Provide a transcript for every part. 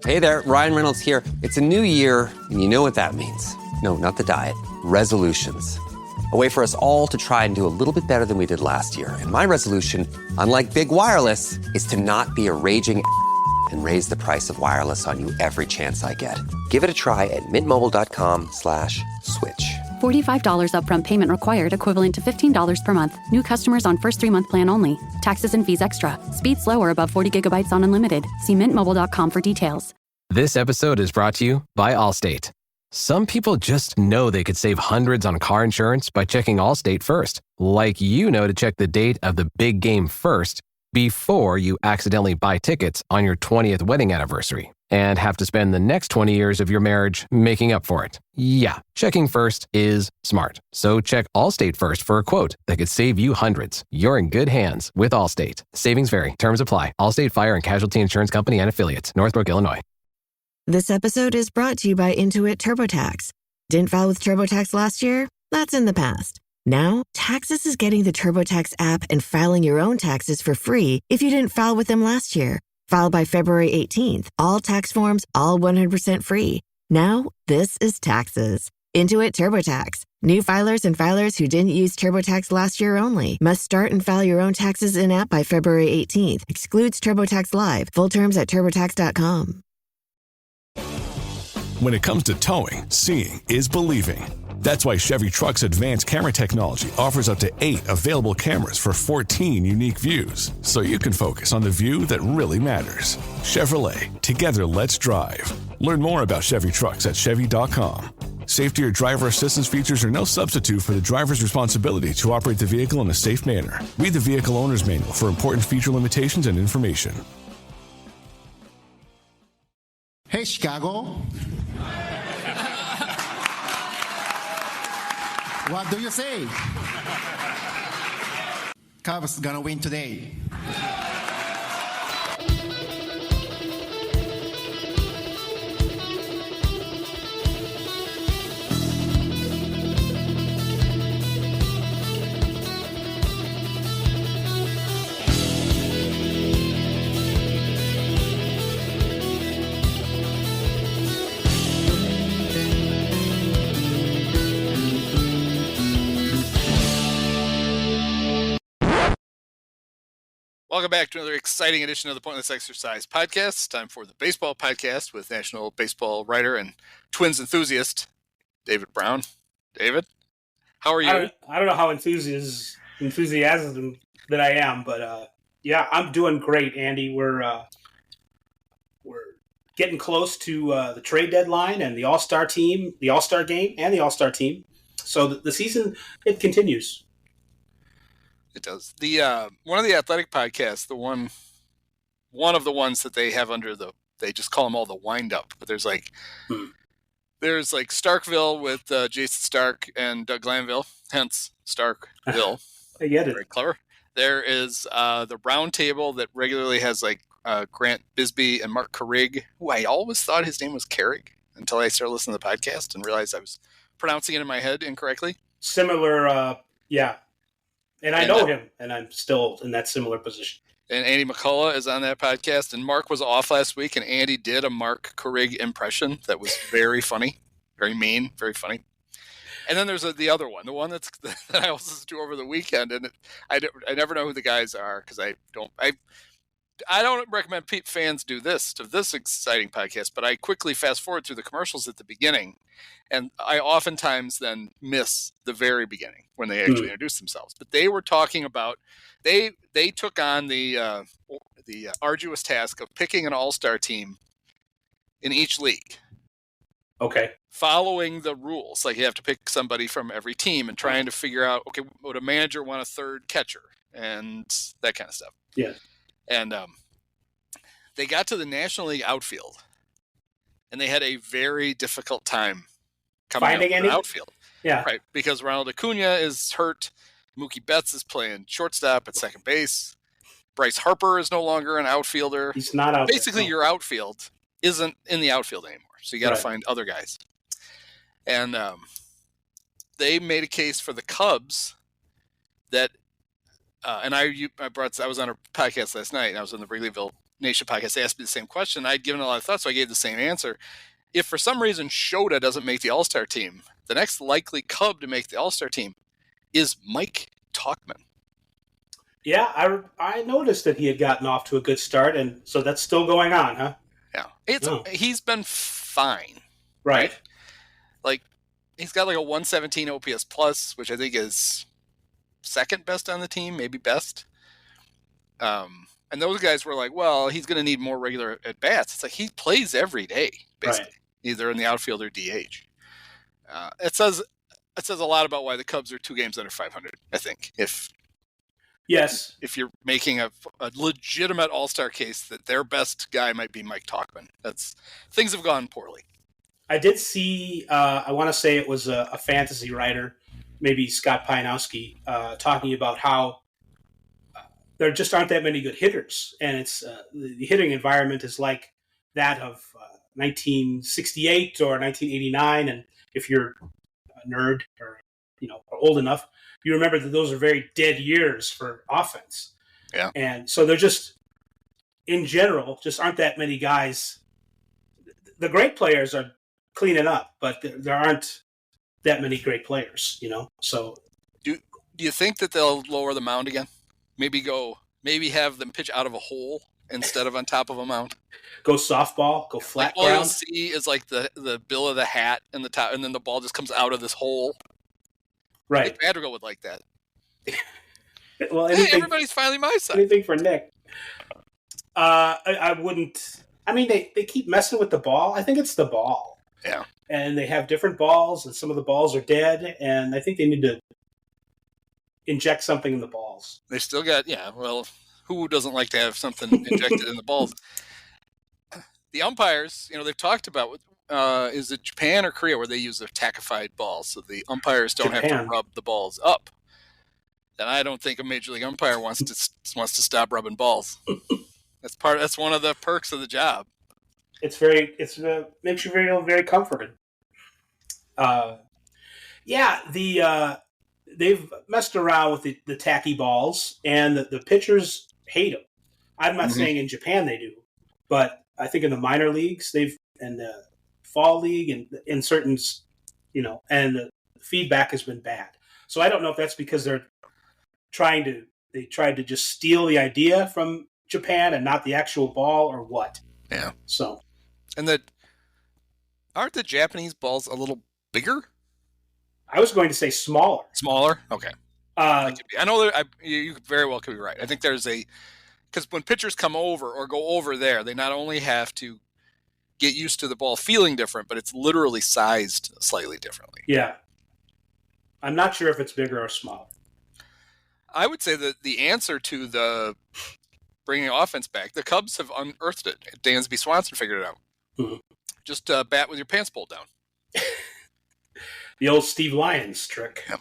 Hey there, Ryan Reynolds here. It's a new year, and you know what that means. No, not the diet. Resolutions. A way for us all to try and do a little bit better than we did last year. And my resolution, unlike big wireless, is to not be a raging and raise the price of wireless on you every chance I get. Give it a try at mintmobile.com/switch. $45 upfront payment required, equivalent to $15 per month. New customers on first 3-month plan only. Taxes and fees extra. Speed slower above 40 gigabytes on unlimited. See mintmobile.com for details. This episode is brought to you by Allstate. Some people just know they could save hundreds on car insurance by checking Allstate first. Like you know to check the date of the big game first before you accidentally buy tickets on your 20th wedding anniversary and have to spend the next 20 years of your marriage making up for it. Yeah, checking first is smart. So check Allstate first for a quote that could save you hundreds. You're in good hands with Allstate. Savings vary. Terms apply. Allstate Fire and Casualty Insurance Company and Affiliates. Northbrook, Illinois. This episode is brought to you by Intuit TurboTax. Didn't file with TurboTax last year? That's in the past. Now, Taxes is getting the TurboTax app and filing your own taxes for free if you didn't file with them last year. File by February 18th. All tax forms, all 100% free. Now, this is Taxes. Intuit TurboTax. New filers and filers who didn't use TurboTax last year only must start and file your own taxes in-app by February 18th. Excludes TurboTax Live. Full terms at TurboTax.com. When it comes to towing, seeing is believing. That's why Chevy Truck's advanced camera technology offers up to 8 available cameras for 14 unique views, so you can focus on the view that really matters. Chevrolet, together let's drive. Learn more about Chevy Trucks at Chevy.com. Safety or driver assistance features are no substitute for the driver's responsibility to operate the vehicle in a safe manner. Read the vehicle owner's manual for important feature limitations and information. Hey, Chicago. What do you say? Cubs gonna win today. Welcome back to another exciting edition of the Pointless Exercise Podcast. Time for the Baseball Podcast with National Baseball writer and Twins enthusiast, David Brown. David, how are you? I don't know how enthusiasm that I am, but yeah, I'm doing great, Andy. We're getting close to the trade deadline and the All-Star team, the All-Star game, and the All-Star team. So the season, it continues. It does. The one of the Athletic podcasts, the one of the ones that they have under they just call them all the wind up. But there's like Starkville with Jason Stark and Doug Glanville, hence Starkville. I get it. Very clever. There is the round table that regularly has like Grant Bisbee and Mark Carrig, who I always thought his name was Carrig until I started listening to the podcast and realized I was pronouncing it in my head incorrectly. Similar, yeah. And I know him, and I'm still in that similar position. And Andy McCullough is on that podcast. And Mark was off last week, and Andy did a Mark Carrig impression that was very funny, very mean, very funny. And then there's the other one, the one that I also listened to over the weekend. And I never know who the guys are because I don't recommend fans do this to this exciting podcast, but I quickly fast forward through the commercials at the beginning, and I oftentimes then miss the very beginning when they actually introduce themselves. But they were talking about they took on the arduous task of picking an all-star team in each league. Okay. Following the rules, like you have to pick somebody from every team and trying to figure out, okay, would a manager want a third catcher and that kind of stuff. Yeah. And they got to the National League outfield, and they had a very difficult time finding any outfield. Yeah, right. Because Ronald Acuna is hurt. Mookie Betts is playing shortstop at second base. Bryce Harper is no longer an outfielder. He's not out. Basically, your outfield isn't in the outfield anymore, so you got to find other guys. And they made a case for the Cubs that. And I was on a podcast last night, and I was in the Wrigleyville Nation podcast asked me the same question. I'd given a lot of thought, so I gave the same answer. If for some reason Shota doesn't make the All-Star team, the next likely Cub to make the All-Star team is Mike Tauchman. Yeah, I noticed that he had gotten off to a good start, and so that's still going on, huh? Yeah, he's been fine. Right. Like, he's got like a 117 OPS plus, which I think is second best on the team, maybe best. And those guys were like, well, he's going to need more regular at bats. It's like he plays every day, basically, either in the outfield or DH. It says a lot about why the Cubs are 2 games under 500. I think if you're making a legitimate All-Star case that their best guy might be Mike Tauchman, things have gone poorly. I did see. I want to say it was a fantasy writer, maybe Scott Pianowski, talking about how there just aren't that many good hitters, and it's the hitting environment is like that of 1968 or 1989. And if you're a nerd or old enough, you remember that those are very dead years for offense. Yeah, and so they're just, in general, just aren't that many guys. The great players are cleaning up, but there aren't that many great players. So do you think that they'll lower the mound again? Maybe have them pitch out of a hole instead of on top of a mound. Go softball, go flat ground. All you'll see is like the bill of the hat and the top, and then the ball just comes out of this hole. Right. Nick Madrigal would like that. Well, everybody's finally my side. Anything for Nick. I wouldn't. I mean, they keep messing with the ball. I think it's the ball. Yeah. And they have different balls, and some of the balls are dead, and I think they need to inject something in the balls. They still got, well, who doesn't like to have something injected in the balls? The umpires, they've talked about, is it Japan or Korea where they use the tackified balls, so the umpires don't have to rub the balls up. And I don't think a major league umpire wants to stop rubbing balls. That's one of the perks of the job. Makes you feel very comforted. They've messed around with the tacky balls, and the pitchers hate them. I'm not saying in Japan they do, but I think in the minor leagues and the fall league and in certain, and the feedback has been bad. So I don't know if that's because they tried to just steal the idea from Japan and not the actual ball, or what. Yeah. So, and aren't the Japanese balls a little bigger? I was going to say smaller. Smaller? Okay. I know that you very well could be right. I think because when pitchers come over or go over there, they not only have to get used to the ball feeling different, but it's literally sized slightly differently. Yeah. I'm not sure if it's bigger or smaller. I would say that the answer to the bringing offense back, the Cubs have unearthed it. Dansby Swanson figured it out. Mm-hmm. Just bat with your pants pulled down. The old Steve Lyons trick. Yeah.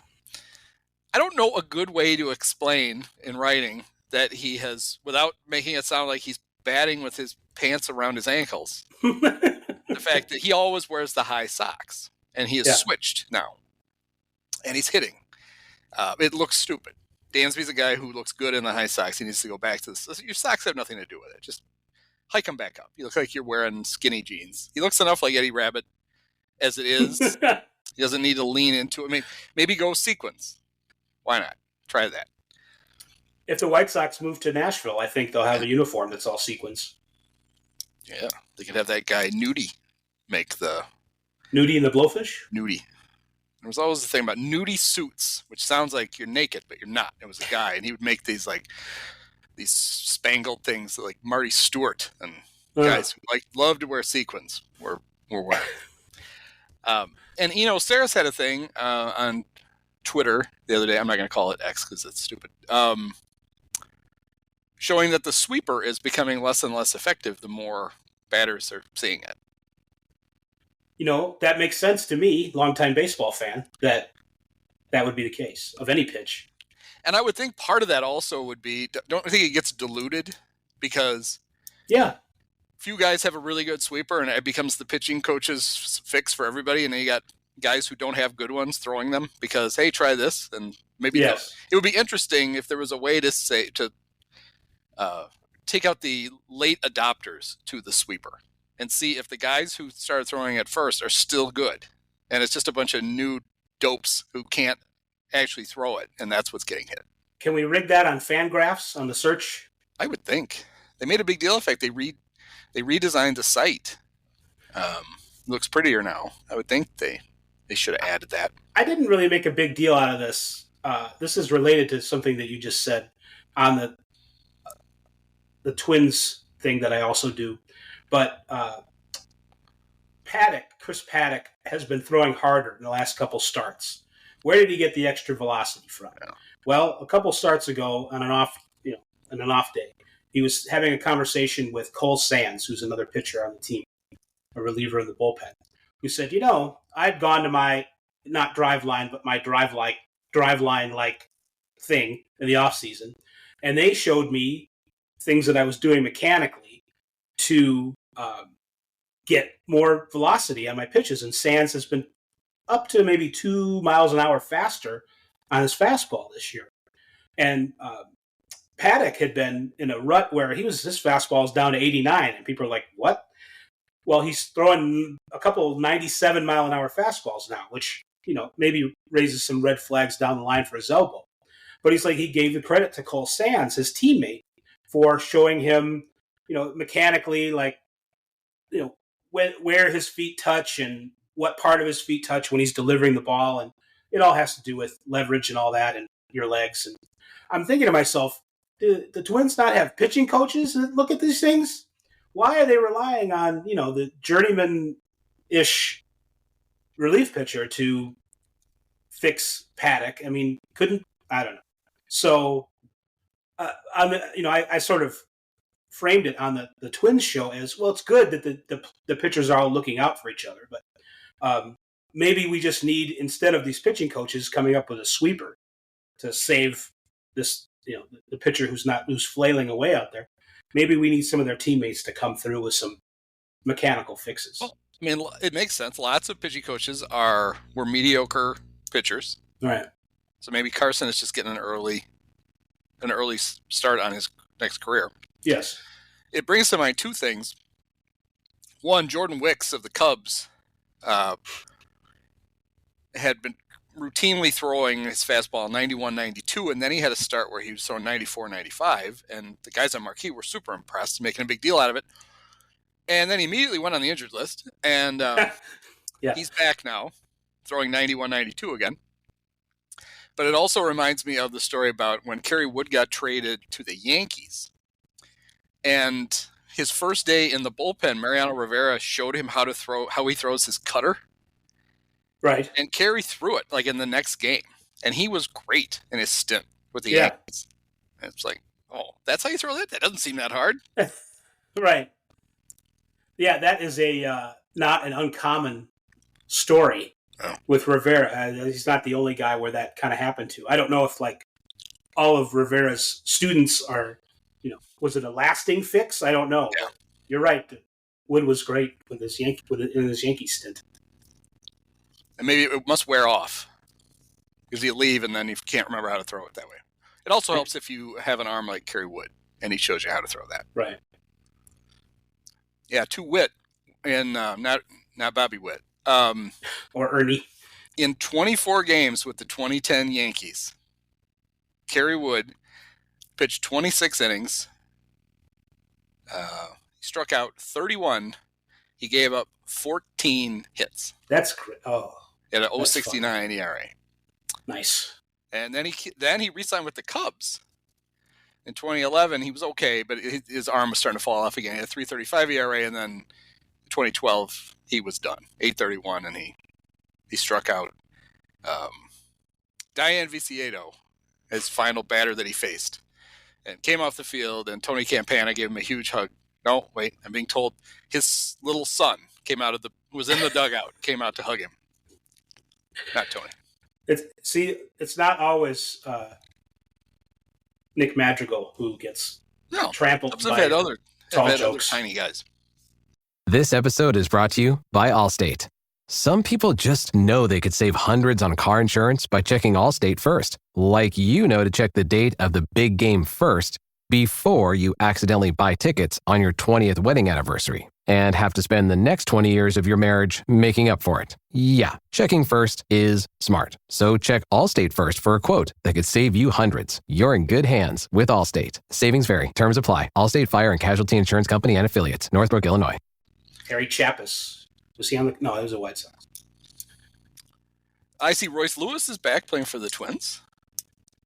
I don't know a good way to explain in writing that he has, without making it sound like he's batting with his pants around his ankles, the fact that he always wears the high socks, and he has switched now, and he's hitting. It looks stupid. Dansby's a guy who looks good in the high socks. He needs to go back to this. Your socks have nothing to do with it. Just hike them back up. You look like you're wearing skinny jeans. He looks enough like Eddie Rabbit as it is. He doesn't need to lean into it. I mean, maybe go sequence. Why not? Try that. If the White Sox move to Nashville, I think they'll have a uniform that's all sequins. Yeah. They could have that guy, Nudie, make the... Nudie and the Blowfish? Nudie. There was always the thing about nudie suits, which sounds like you're naked, but you're not. It was a guy, and he would make these spangled things like Marty Stewart and guys who love to wear sequins were wearing. And Sarah's had a thing on Twitter the other day. I'm not going to call it X because it's stupid. Showing that the sweeper is becoming less and less effective the more batters are seeing it. That makes sense to me, longtime baseball fan, that would be the case of any pitch. And I would think part of that also would be, don't think it gets diluted because few guys have a really good sweeper and it becomes the pitching coach's fix for everybody. And then you got guys who don't have good ones throwing them because, hey, try this. And maybe it would be interesting if there was a way to take out the late adopters to the sweeper and see if the guys who started throwing it first are still good. And it's just a bunch of new dopes who can't actually throw it, and that's what's getting hit. Can we rig that on Fangraphs on the search? I would think. They made a big deal of the fact they redesigned the site. Looks prettier now. I would think they should have added that. I didn't really make a big deal out of this. This is related to something that you just said on the Twins thing that I also do. But Chris Paddock has been throwing harder in the last couple starts. Where did he get the extra velocity from? Yeah. Well, a couple starts ago on an off day, he was having a conversation with Cole Sands, who's another pitcher on the team, a reliever in the bullpen, who said, I'd gone to my, not drive line, but my drive line like thing in the off season. And they showed me things that I was doing mechanically to get more velocity on my pitches. And Sands has been up to maybe 2 miles an hour faster on his fastball this year. And Paddock had been in a rut where his fastball is down to 89, and people are like, what? Well, he's throwing a couple 97 mile an hour fastballs now, which, maybe raises some red flags down the line for his elbow. But he gave the credit to Cole Sands, his teammate, for showing him, mechanically, where his feet touch and what part of his feet touch when he's delivering the ball. And it all has to do with leverage and all that and your legs. And I'm thinking to myself, do the Twins not have pitching coaches that look at these things? Why are they relying on, the journeyman-ish relief pitcher to fix Paddock? I mean, I don't know. So, I sort of framed it on the Twins show as, well, it's good that the pitchers are all looking out for each other. But maybe we just need, instead of these pitching coaches coming up with a sweeper to save this, the pitcher who's flailing away out there, maybe we need some of their teammates to come through with some mechanical fixes. Well, I mean, it makes sense. Lots of pitching coaches were mediocre pitchers. Right. So maybe Carson is just getting an early start on his next career. Yes. It brings to mind two things. One, Jordan Wicks of the Cubs had been routinely throwing his fastball 91, 92, and then he had a start where he was throwing 94, 95, and the guys on Marquee were super impressed, making a big deal out of it. And then he immediately went on the injured list, and He's back now, throwing 91, 92 again. But it also reminds me of the story about when Kerry Wood got traded to the Yankees. And his first day in the bullpen, Mariano Rivera showed him how he throws his cutter. Right. And Kerry threw it like in the next game. And he was great in his stint with the Yankees. And it's like, oh, that's how you throw that? That doesn't seem that hard. Right. Yeah, that is not an uncommon story with Rivera. He's not the only guy where that kind of happened to. I don't know if all of Rivera's students are, was it a lasting fix? I don't know. Yeah. You're right. Wood was great in his Yankee stint. And maybe it must wear off because you leave and then you can't remember how to throw it that way. It also helps if you have an arm like Kerry Wood and he shows you how to throw that. Right. Yeah, to Witt, and not Bobby Witt. Or Ernie. In 24 games with the 2010 Yankees, Kerry Wood pitched 26 innings. He struck out 31. He gave up 14 hits. That's great. Oh, at an 0.69 ERA. Nice. And then he re-signed with the Cubs. In 2011, he was okay, but his arm was starting to fall off again. He had a 3.35 ERA, and then in 2012, he was done. 8.31, and he struck out Diane Viciedo, his final batter that he faced, and came off the field, and Tony Campana gave him a huge hug. No, wait, I'm being told his little son was in the dugout, came out to hug him. Not Tony. It's not always Nick Madrigal who gets trampled by other tiny guys. This episode is brought to you by Allstate. Some people just know they could save hundreds on car insurance by checking Allstate first, like to check the date of the big game first before you accidentally buy tickets on your 20th wedding anniversary and have to spend the next 20 years of your marriage making up for it. Yeah, checking first is smart. So check Allstate first for a quote that could save you hundreds. You're in good hands with Allstate. Savings vary. Terms apply. Allstate Fire and Casualty Insurance Company and Affiliates. Northbrook, Illinois. Harry Chappis. Was he on the... No, it was a White Sox. I see Royce Lewis is back playing for the Twins.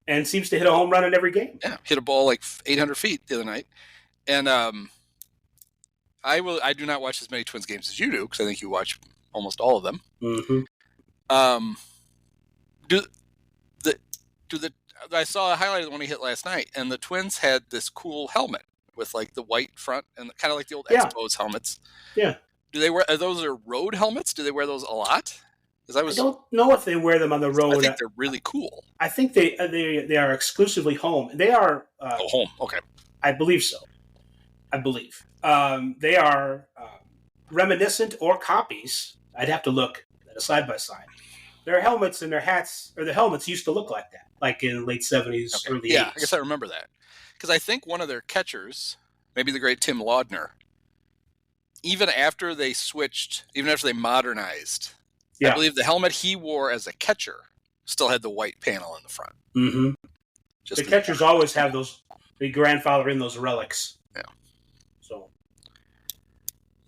And seems to hit a home run in every game. Yeah, hit a ball like 800 feet the other night. And I do not watch as many Twins games as you do, because I think you watch almost all of them. Mm-hmm. I saw a highlight of the one he hit last night, and the Twins had this cool helmet with like the white front and kind of like the old Expos helmets. Yeah. Are those road helmets? Do they wear those a lot? I don't know if they wear them on the road. I think they're really cool. I think they are exclusively home. They are home. Okay, I believe so. I believe they are reminiscent or copies. I'd have to look at a side by side. Their helmets and their hats, or the helmets, used to look like that, like in late 70s, early 80s. Yeah, I guess I remember that because I think one of their catchers, maybe the great Tim Laudner, even after they modernized. Yeah. I believe the helmet he wore as a catcher still had the white panel in the front. Mm-hmm. The catchers always have those. They grandfather in those relics. Yeah. So.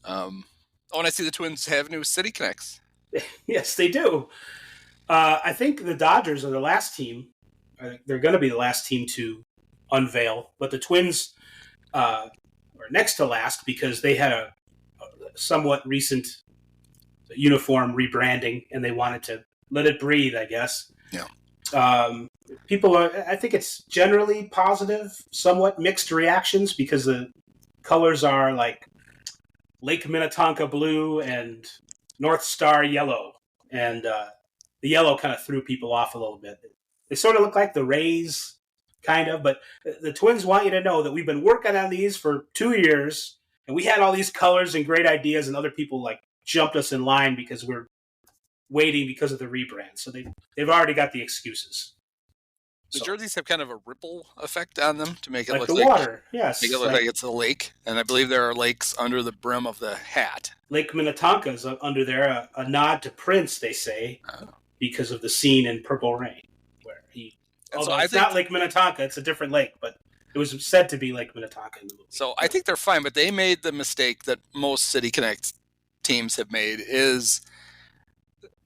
And I see the Twins have new City Connects. Yes, they do. I think the Dodgers are the last team. They're going to be the last team to unveil, but the Twins are next to last because they had a somewhat recent uniform rebranding, and they wanted to let it breathe, I guess. Yeah. I think it's generally positive, somewhat mixed reactions because the colors are like Lake Minnetonka blue and North Star yellow. And the yellow kind of threw people off a little bit. They sort of look like the Rays, kind of, but the Twins want you to know that we've been working on these for 2 years, and we had all these colors and great ideas, and other people like jumped us in line because we're waiting because of the rebrand. So they've already got the excuses. The jerseys have kind of a ripple effect on them to make it like look the like water. Yes, make it look like it's a lake, and I believe there are lakes under the brim of the hat. Lake Minnetonka is under there, a nod to Prince, they say, because of the scene in Purple Rain, where he. Although it's not Lake Minnetonka, it's a different lake, but it was said to be Lake Minnetonka in the movie. So I think they're fine, but they made the mistake that most City Connect teams have made is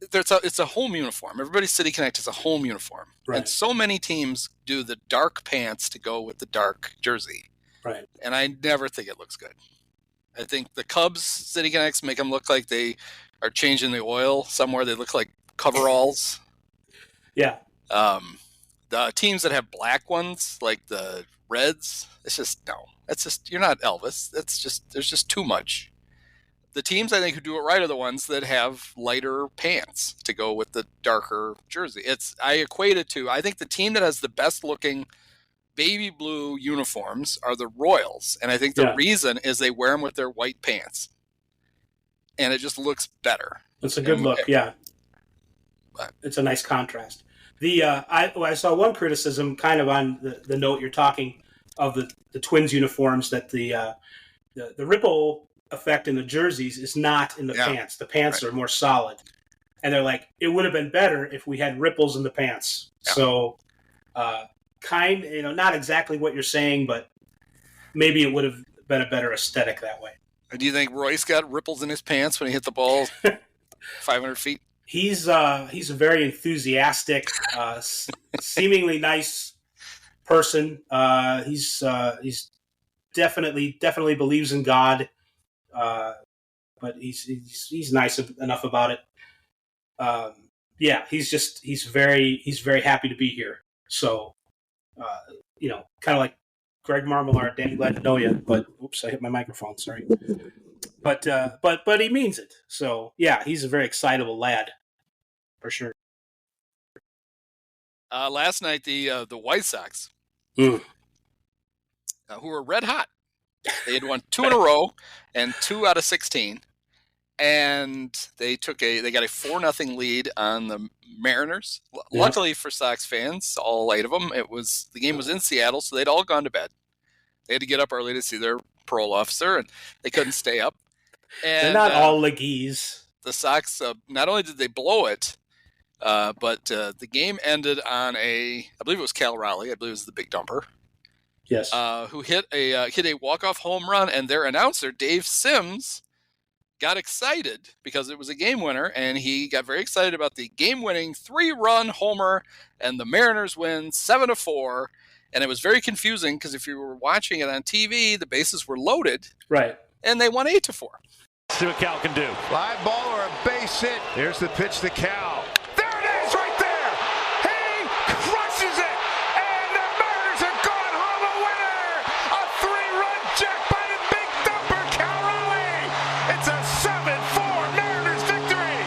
it's a home uniform. Everybody's City Connect is a home uniform. Right. And so many teams do the dark pants to go with the dark jersey. Right. And I never think it looks good. I think the Cubs City Connects make them look like they are changing the oil somewhere. They look like coveralls. Yeah. The teams that have black ones, like the Reds, it's just, no. That's just, you're not Elvis. That's just, there's just too much. The teams I think who do it right are the ones that have lighter pants to go with the darker jersey. I equate it to, I think the team that has the best looking baby blue uniforms are the Royals. And I think the reason is they wear them with their white pants. And it just looks better. It's a good look, yeah. But it's a nice contrast. I saw one criticism kind of on the note you're talking of the Twins uniforms, that the ripple effect in the jerseys is not in the pants. The pants are more solid. And they're like, it would have been better if we had ripples in the pants. Yeah. So not exactly what you're saying, but maybe it would have been a better aesthetic that way. Do you think Royce got ripples in his pants when he hit the ball 500 feet? He's a very enthusiastic, seemingly nice person. He's definitely believes in God, but he's nice enough about it. He's very happy to be here. So, kind of like Greg Marmalard, Danny, glad to know you. But oops, I hit my microphone. Sorry. But he means it. So yeah, he's a very excitable lad, for sure. Last night the White Sox, who were red hot, they had won 2 in a row and 2 out of 16, and they got a 4-0 lead on the Mariners. Luckily for Sox fans, all 8 of them, the game was in Seattle, so they'd all gone to bed. They had to get up early to see their parole officer, and they couldn't stay up. And they're not all leggies. The Sox, not only did they blow it, but the game ended on I believe it was Cal Raleigh. I believe it was the big dumper. Yes. Who hit a walk-off home run, and their announcer, Dave Sims, got excited because it was a game winner, and he got very excited about the game-winning 3-run homer, and the Mariners win 7-4. And it was very confusing because if you were watching it on TV, the bases were loaded. Right. And they won 8-4. See what Cal can do. Fly ball or a base hit. Here's the pitch to Cal. There it is right there. He crushes it. And the Mariners are gone home a winner. A 3-run jackpot and big dumper Cal Raleigh. It's a 7-4 Mariners victory.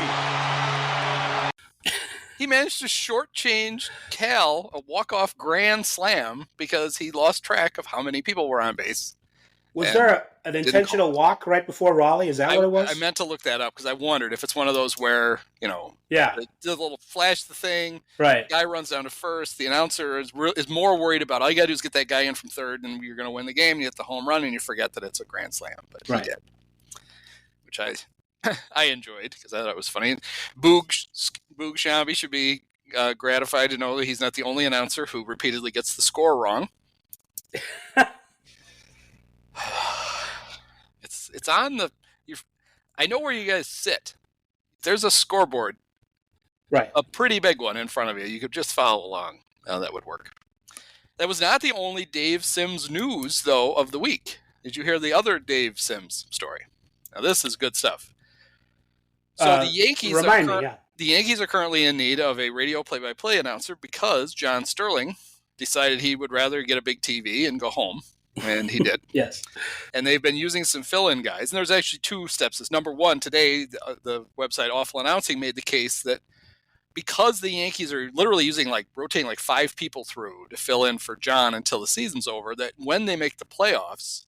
He managed to shortchange Cal a walk-off grand slam because he lost track of how many people were on base. Was there an intentional walk right before Raleigh? Is that what it was? I meant to look that up because I wondered if it's one of those where, the little flash the thing, right? The guy runs down to first. The announcer is more worried about all you got to do is get that guy in from third, and you're going to win the game. You hit the home run, and you forget that it's a grand slam. But he did, which I enjoyed because I thought it was funny. Boog Shambi should be gratified to know that he's not the only announcer who repeatedly gets the score wrong. It's on the. I know where you guys sit. There's a scoreboard, right? A pretty big one in front of you. You could just follow along. That would work. That was not the only Dave Sims news, though, of the week. Did you hear the other Dave Sims story? Now this is good stuff. So the Yankees the Yankees are currently in need of a radio play-by-play announcer because John Sterling decided he would rather get a big TV and go home. And he did. Yes. And they've been using some fill-in guys. And there's actually 2 steps. Number one, today, the website Awful Announcing made the case that because the Yankees are literally rotating 5 people through to fill in for John until the season's over, that when they make the playoffs,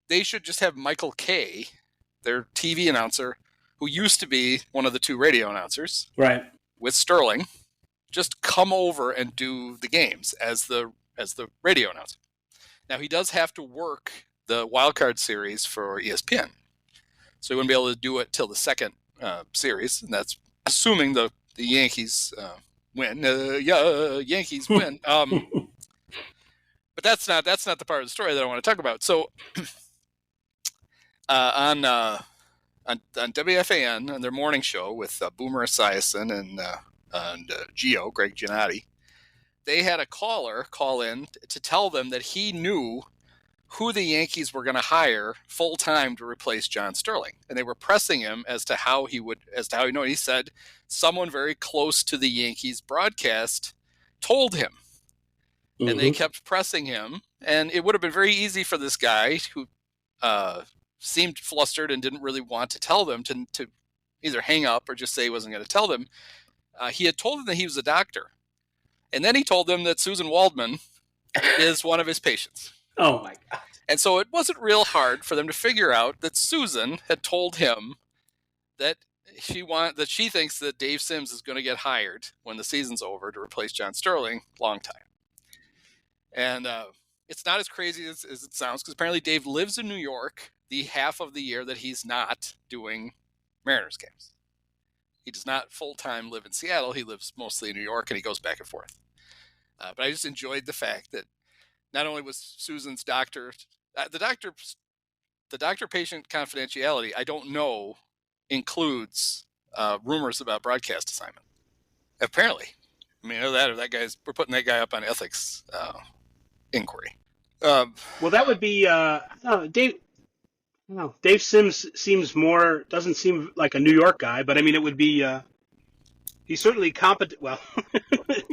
they should just have Michael Kay, their TV announcer, who used to be one of the 2 radio announcers, right, with Sterling, just come over and do the games as the radio announcer. Now, he does have to work the wild card series for ESPN, so he wouldn't be able to do it till the second series, and that's assuming the Yankees win. Yankees win. But that's not the part of the story that I want to talk about. So, on WFAN, on their morning show with Boomer Esiason and Gio, Greg Giannotti, they had a caller call in to tell them that he knew who the Yankees were going to hire full time to replace John Sterling, and they were pressing him as to how he knew. He said someone very close to the Yankees broadcast told him, and they kept pressing him. And it would have been very easy for this guy who seemed flustered and didn't really want to tell them to either hang up or just say he wasn't going to tell them. He had told them that he was a doctor. And then he told them that Susan Waldman is one of his patients. Oh, my God. And so it wasn't real hard for them to figure out that Susan had told him that she thinks that Dave Sims is going to get hired when the season's over to replace John Sterling. Long time. And it's not as crazy as it sounds, because apparently Dave lives in New York the half of the year that he's not doing Mariners games. He does not full-time live in Seattle. He lives mostly in New York, and he goes back and forth. But I just enjoyed the fact that not only was Susan's doctor, the doctor-patient confidentiality, I don't know, includes rumors about broadcast assignment. Apparently. I mean, that guy's, we're putting that guy up on ethics inquiry. Well, that would be Dave. No, Dave Sims doesn't seem like a New York guy, but I mean, it would be, he's certainly competent. Well,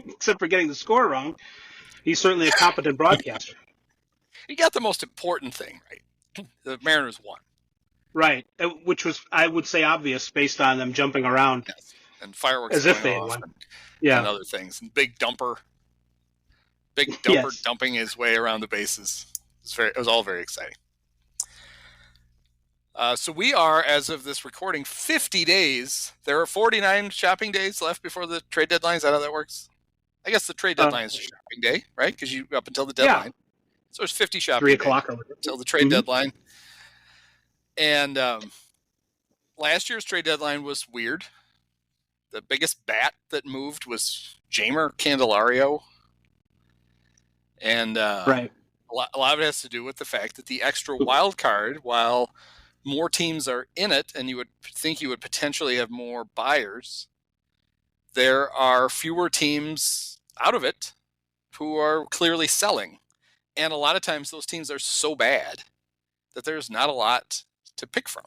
except for getting the score wrong, he's certainly a competent broadcaster. He got the most important thing right. The Mariners won. Right, which was, I would say, obvious based on them jumping around. Yes. And fireworks as if they had won. And other things. And big dumper dumping his way around the bases. It was all very exciting. So we are, as of this recording, 50 days. There are 49 shopping days left before the trade deadline. Is that how that works? I guess the trade deadline is a shopping day, right? Because you up until the deadline. So there's 50 shopping 3 o'clock days or whatever. until the trade deadline. And last year's trade deadline was weird. The biggest bat that moved was Jamer Candelario. And Right. a lot of it has to do with the fact that the extra wild card, while more teams are in it and you would think you would potentially have more buyers, there are fewer teams out of it who are clearly selling. And a lot of times those teams are so bad that there's not a lot to pick from.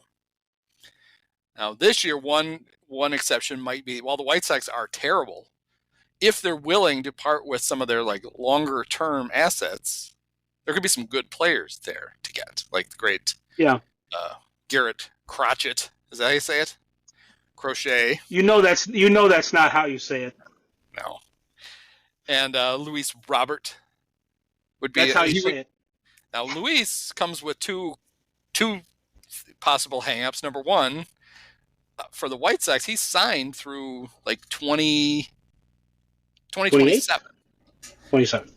Now, this year, one exception might be, while the White Sox are terrible, if they're willing to part with some of their like longer term assets, there could be some good players there to get, like the great Garrett Crotchet. Is that how you say it? Crochet. You know that's not how you say it. No. And Luis Robert would be. That's how you say it. Now, Luis comes with two possible hangups. Number one, for the White Sox, he's signed through like 2027. 27.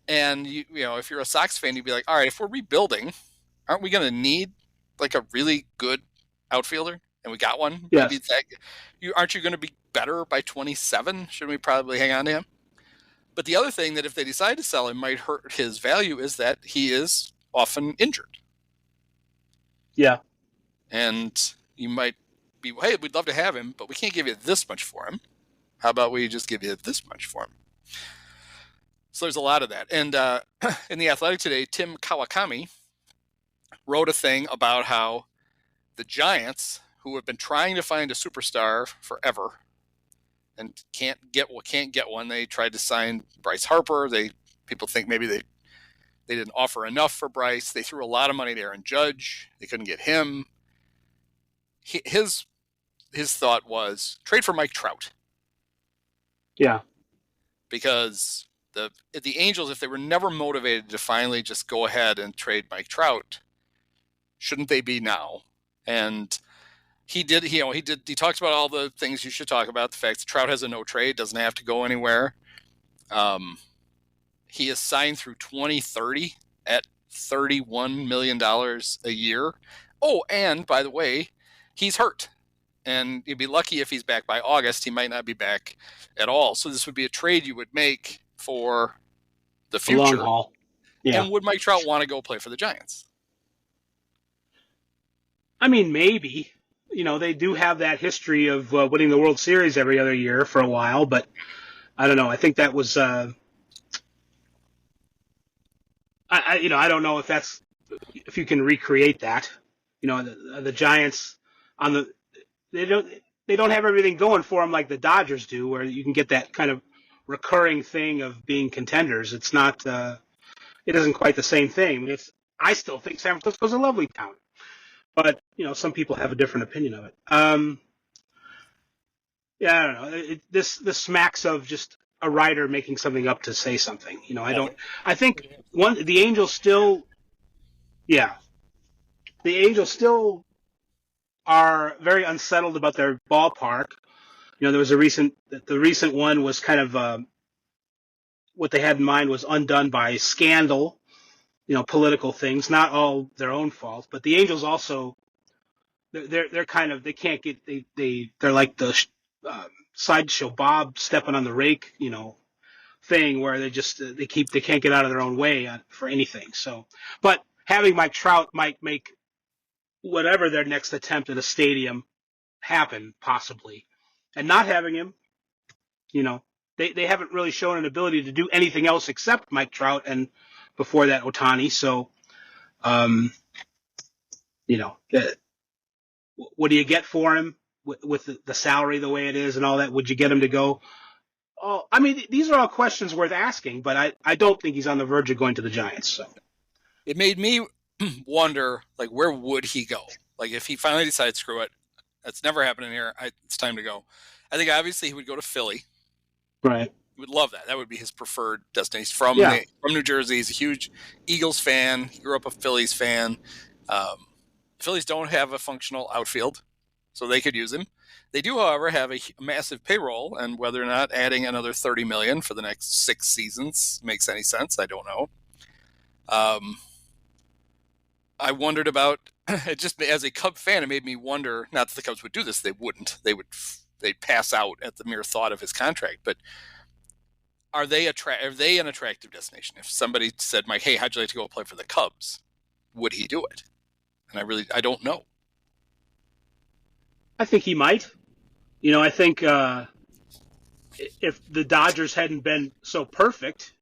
And you know, if you're a Sox fan, you'd be like, all right, if we're rebuilding, aren't we going to need like a really good outfielder? And we got one. Yes. Maybe aren't you going to be better by 27? Shouldn't we probably hang on to him? But the other thing that if they decide to sell him might hurt his value is that he is often injured. Yeah. And you might be, hey, we'd love to have him, but we can't give you this much for him. How about we just give you this much for him? So there's a lot of that. And in The Athletic today, Tim Kawakami wrote a thing about how the Giants, who have been trying to find a superstar forever and can't get one. They tried to sign Bryce Harper. People think maybe they didn't offer enough for Bryce. They threw a lot of money to Aaron Judge. They couldn't get him. His thought was trade for Mike Trout. Yeah. Because the Angels, if they were never motivated to finally just go ahead and trade Mike Trout, shouldn't they be now? And he talks about all the things you should talk about. The fact that Trout has a no trade, doesn't have to go anywhere. He is signed through 2030 at $31 million a year. Oh, and by the way, he's hurt. And you'd be lucky if he's back by August. He might not be back at all. So this would be a trade you would make for the future. Long haul. Yeah. And would Mike Trout want to go play for the Giants? I mean, maybe. You know, they do have that history of winning the World Series every other year for a while, but I don't know. I think that was, I don't know if you can recreate that. You know, the Giants they don't have everything going for them like the Dodgers do, where you can get that kind of recurring thing of being contenders. It's not, it isn't quite the same thing. I still think San Francisco's a lovely town. But, you know, some people have a different opinion of it. I don't know. This smacks of just a writer making something up to say something. You know, I think the Angels still are very unsettled about their ballpark. You know, there was the recent one was kind of, what they had in mind was undone by scandal. You know, political things, not all their own fault, but the Angels also, they're kind of, they can't get, they're like the sideshow Bob stepping on the rake, you know, thing where they can't get out of their own way for anything. So, but having Mike Trout might make whatever their next attempt at a stadium happen, possibly. And not having him, you know, they haven't really shown an ability to do anything else except Mike Trout and before that Ohtani. So, you know, what do you get for him with the salary the way it is and all that? Would you get him to go? Oh, I mean, these are all questions worth asking, but I don't think he's on the verge of going to the Giants. So it made me wonder, like, where would he go? Like, if he finally decides, screw it, that's never happening here. It's time to go. I think obviously he would go to Philly. Right. He would love that. That would be his preferred destination. From New Jersey. He's a huge Eagles fan. He grew up a Phillies fan. Phillies don't have a functional outfield, so they could use him. They do, however, have a massive payroll, and whether or not adding another $30 million for the next 6 seasons makes any sense, I don't know. I wondered about it. Just as a Cub fan, it made me wonder. Not that the Cubs would do this; they wouldn't. They'd pass out at the mere thought of his contract. But are they an attractive destination? If somebody said, "Mike, hey, how'd you like to go play for the Cubs?" Would he do it? And I don't know. I think he might. I think if the Dodgers hadn't been so perfect,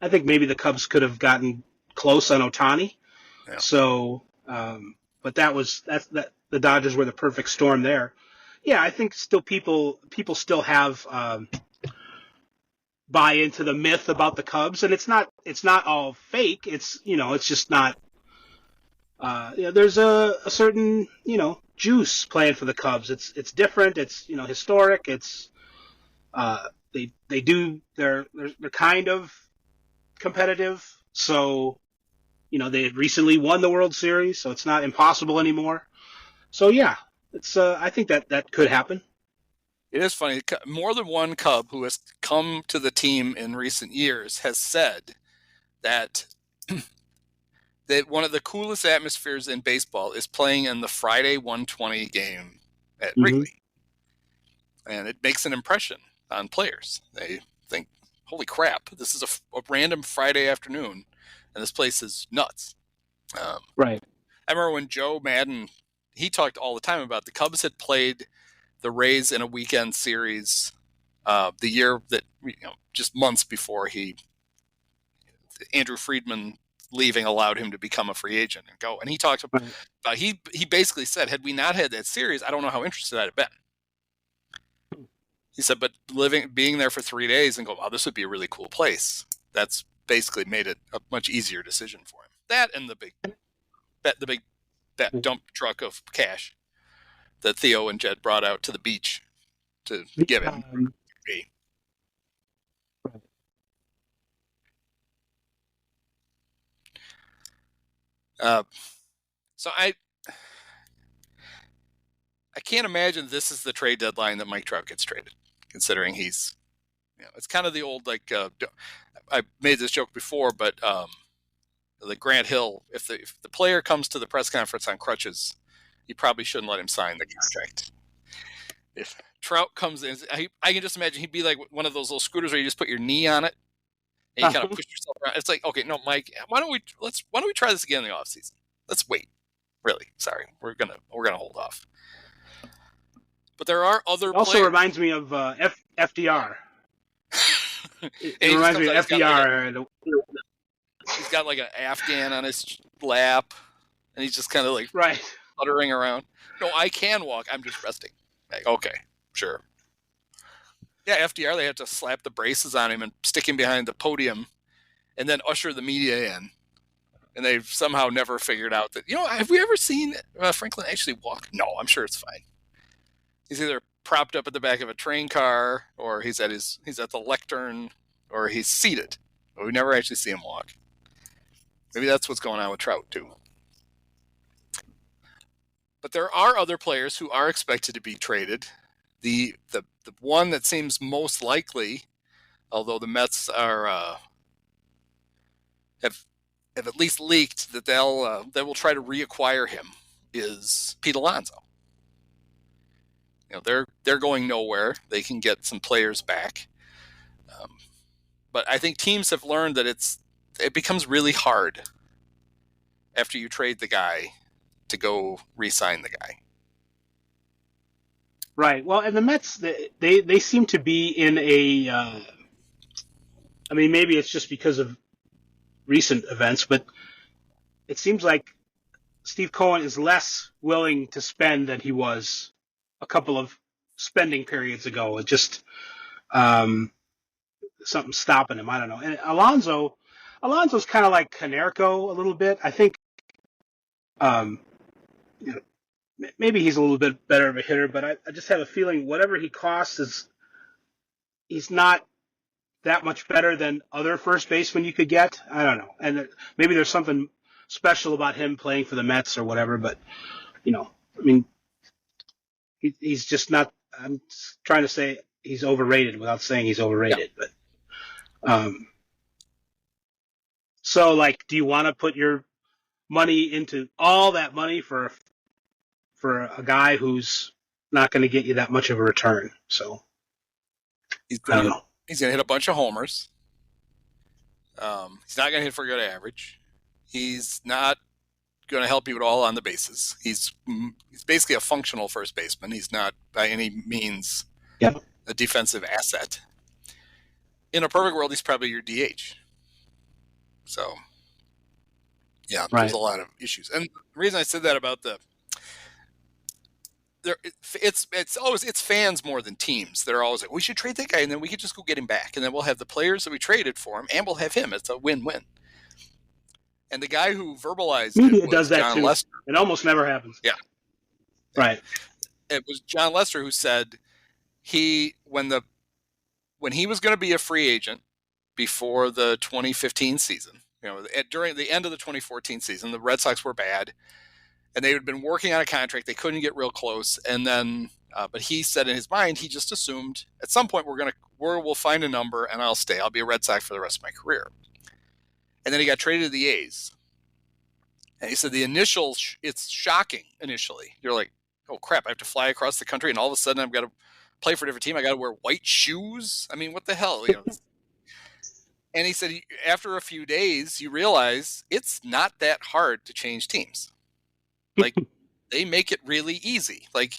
I think maybe the Cubs could have gotten close on Ohtani. Yeah. So, but the Dodgers were the perfect storm there. Yeah, I think still people still have buy into the myth about the Cubs, and it's not all fake. It's it's just not. There's a certain juice playing for the Cubs. It's different. It's historic. It's they're kind of competitive. So they had recently won the World Series, so it's not impossible anymore. So yeah, it's I think that could happen. It is funny. More than one Cub who has come to the team in recent years has said that that one of the coolest atmospheres in baseball is playing in the Friday 120 game at Wrigley. And it makes an impression on players. They think, holy crap, this is a random Friday afternoon, and this place is nuts. Right. I remember when Joe Madden, he talked all the time about the Cubs had played the Rays in a weekend series the year that, just months before Andrew Friedman leaving allowed him to become a free agent and go. And he talked about, he basically said, had we not had that series, I don't know how interested I'd have been. He said, but being there for 3 days and go, wow, this would be a really cool place. That's basically made it a much easier decision for him. That and the big dump truck of cash that Theo and Jed brought out to the beach to give him. So I can't imagine this is the trade deadline that Mike Trout gets traded, considering he's, it's kind of the old, I made this joke before, but like Grant Hill, if the player comes to the press conference on crutches, you probably shouldn't let him sign the contract. If Trout comes in, I can just imagine he'd be like one of those little scooters where you just put your knee on it and you kind of push yourself around. It's like, okay, no, Mike, why don't we try this again in the offseason? Let's wait. Really, sorry, we're gonna hold off. But there are other. It also reminds me of FDR. It reminds me of FDR. He's got like an Afghan on his lap, and he's just kind of like right fluttering around. No, I can walk. I'm just resting. Like, okay, sure. Yeah, FDR, they had to slap the braces on him and stick him behind the podium, and then usher the media in. And they've somehow never figured out that, have we ever seen Franklin actually walk? No, I'm sure it's fine. He's either propped up at the back of a train car, or he's at the lectern, or he's seated. But we never actually see him walk. Maybe that's what's going on with Trout too. But there are other players who are expected to be traded. The one that seems most likely, although the Mets are have at least leaked that they will try to reacquire him, is Pete Alonso. They're going nowhere. They can get some players back, but I think teams have learned that it becomes really hard after you trade the guy to go re-sign the guy. Right. Well, and the Mets, they seem to be in a. I mean, maybe it's just because of recent events, but it seems like Steve Cohen is less willing to spend than he was a couple of spending periods ago. It just something stopping him. I don't know. And Alonso's kind of like Canerco a little bit. I think maybe he's a little bit better of a hitter, but I just have a feeling whatever he costs he's not that much better than other first basemen you could get. I don't know. And maybe there's something special about him playing for the Mets or whatever, but I mean, he's just not. I'm trying to say he's overrated without saying he's overrated, but So, like, do you want to put your money into all that money for a guy who's not going to get you that much of a return? So, He's I don't gonna know. hit a bunch of homers. He's not going to hit for a good average. He's not going to help you at all on the bases. He's basically a functional first baseman. He's not by any means a defensive asset. In a perfect world, he's probably your DH. So, yeah, there's a lot of issues. And the reason I said that about it's fans more than teams. They're always like, we should trade that guy, and then we could just go get him back, and then we'll have the players that we traded for him, and we'll have him. It's a win-win. And the guy who verbalized Media it was does that John too. Lester. It almost never happens. Yeah, right. It was John Lester who said when he was going to be a free agent before the 2015 season. During the end of the 2014 season, the Red Sox were bad, and they had been working on a contract. They couldn't get real close, and then, but he said in his mind, he just assumed at some point we'll find a number, and I'll stay. I'll be a Red Sox for the rest of my career. And then he got traded to the A's, and he said it's shocking initially. You're like, oh crap, I have to fly across the country, and all of a sudden I've got to play for a different team. I got to wear white shoes. I mean, what the hell? And he said after a few days, you realize it's not that hard to change teams. Like, they make it really easy. Like,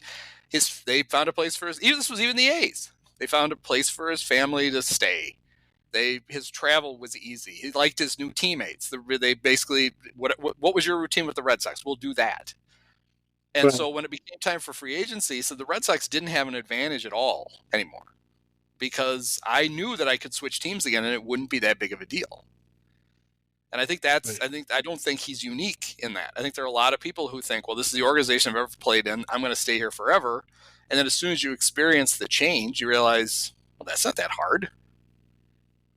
they found a place for this was even the A's. They found a place for his family to stay. His travel was easy. He liked his new teammates. They basically, what was your routine with the Red Sox? We'll do that. And so when it became time for free agency, so the Red Sox didn't have an advantage at all anymore, because I knew that I could switch teams again and it wouldn't be that big of a deal. And I think I don't think he's unique in that. I think there are a lot of people who think, well, this is the organization I've ever played in. I'm going to stay here forever. And then as soon as you experience the change, you realize, well, that's not that hard.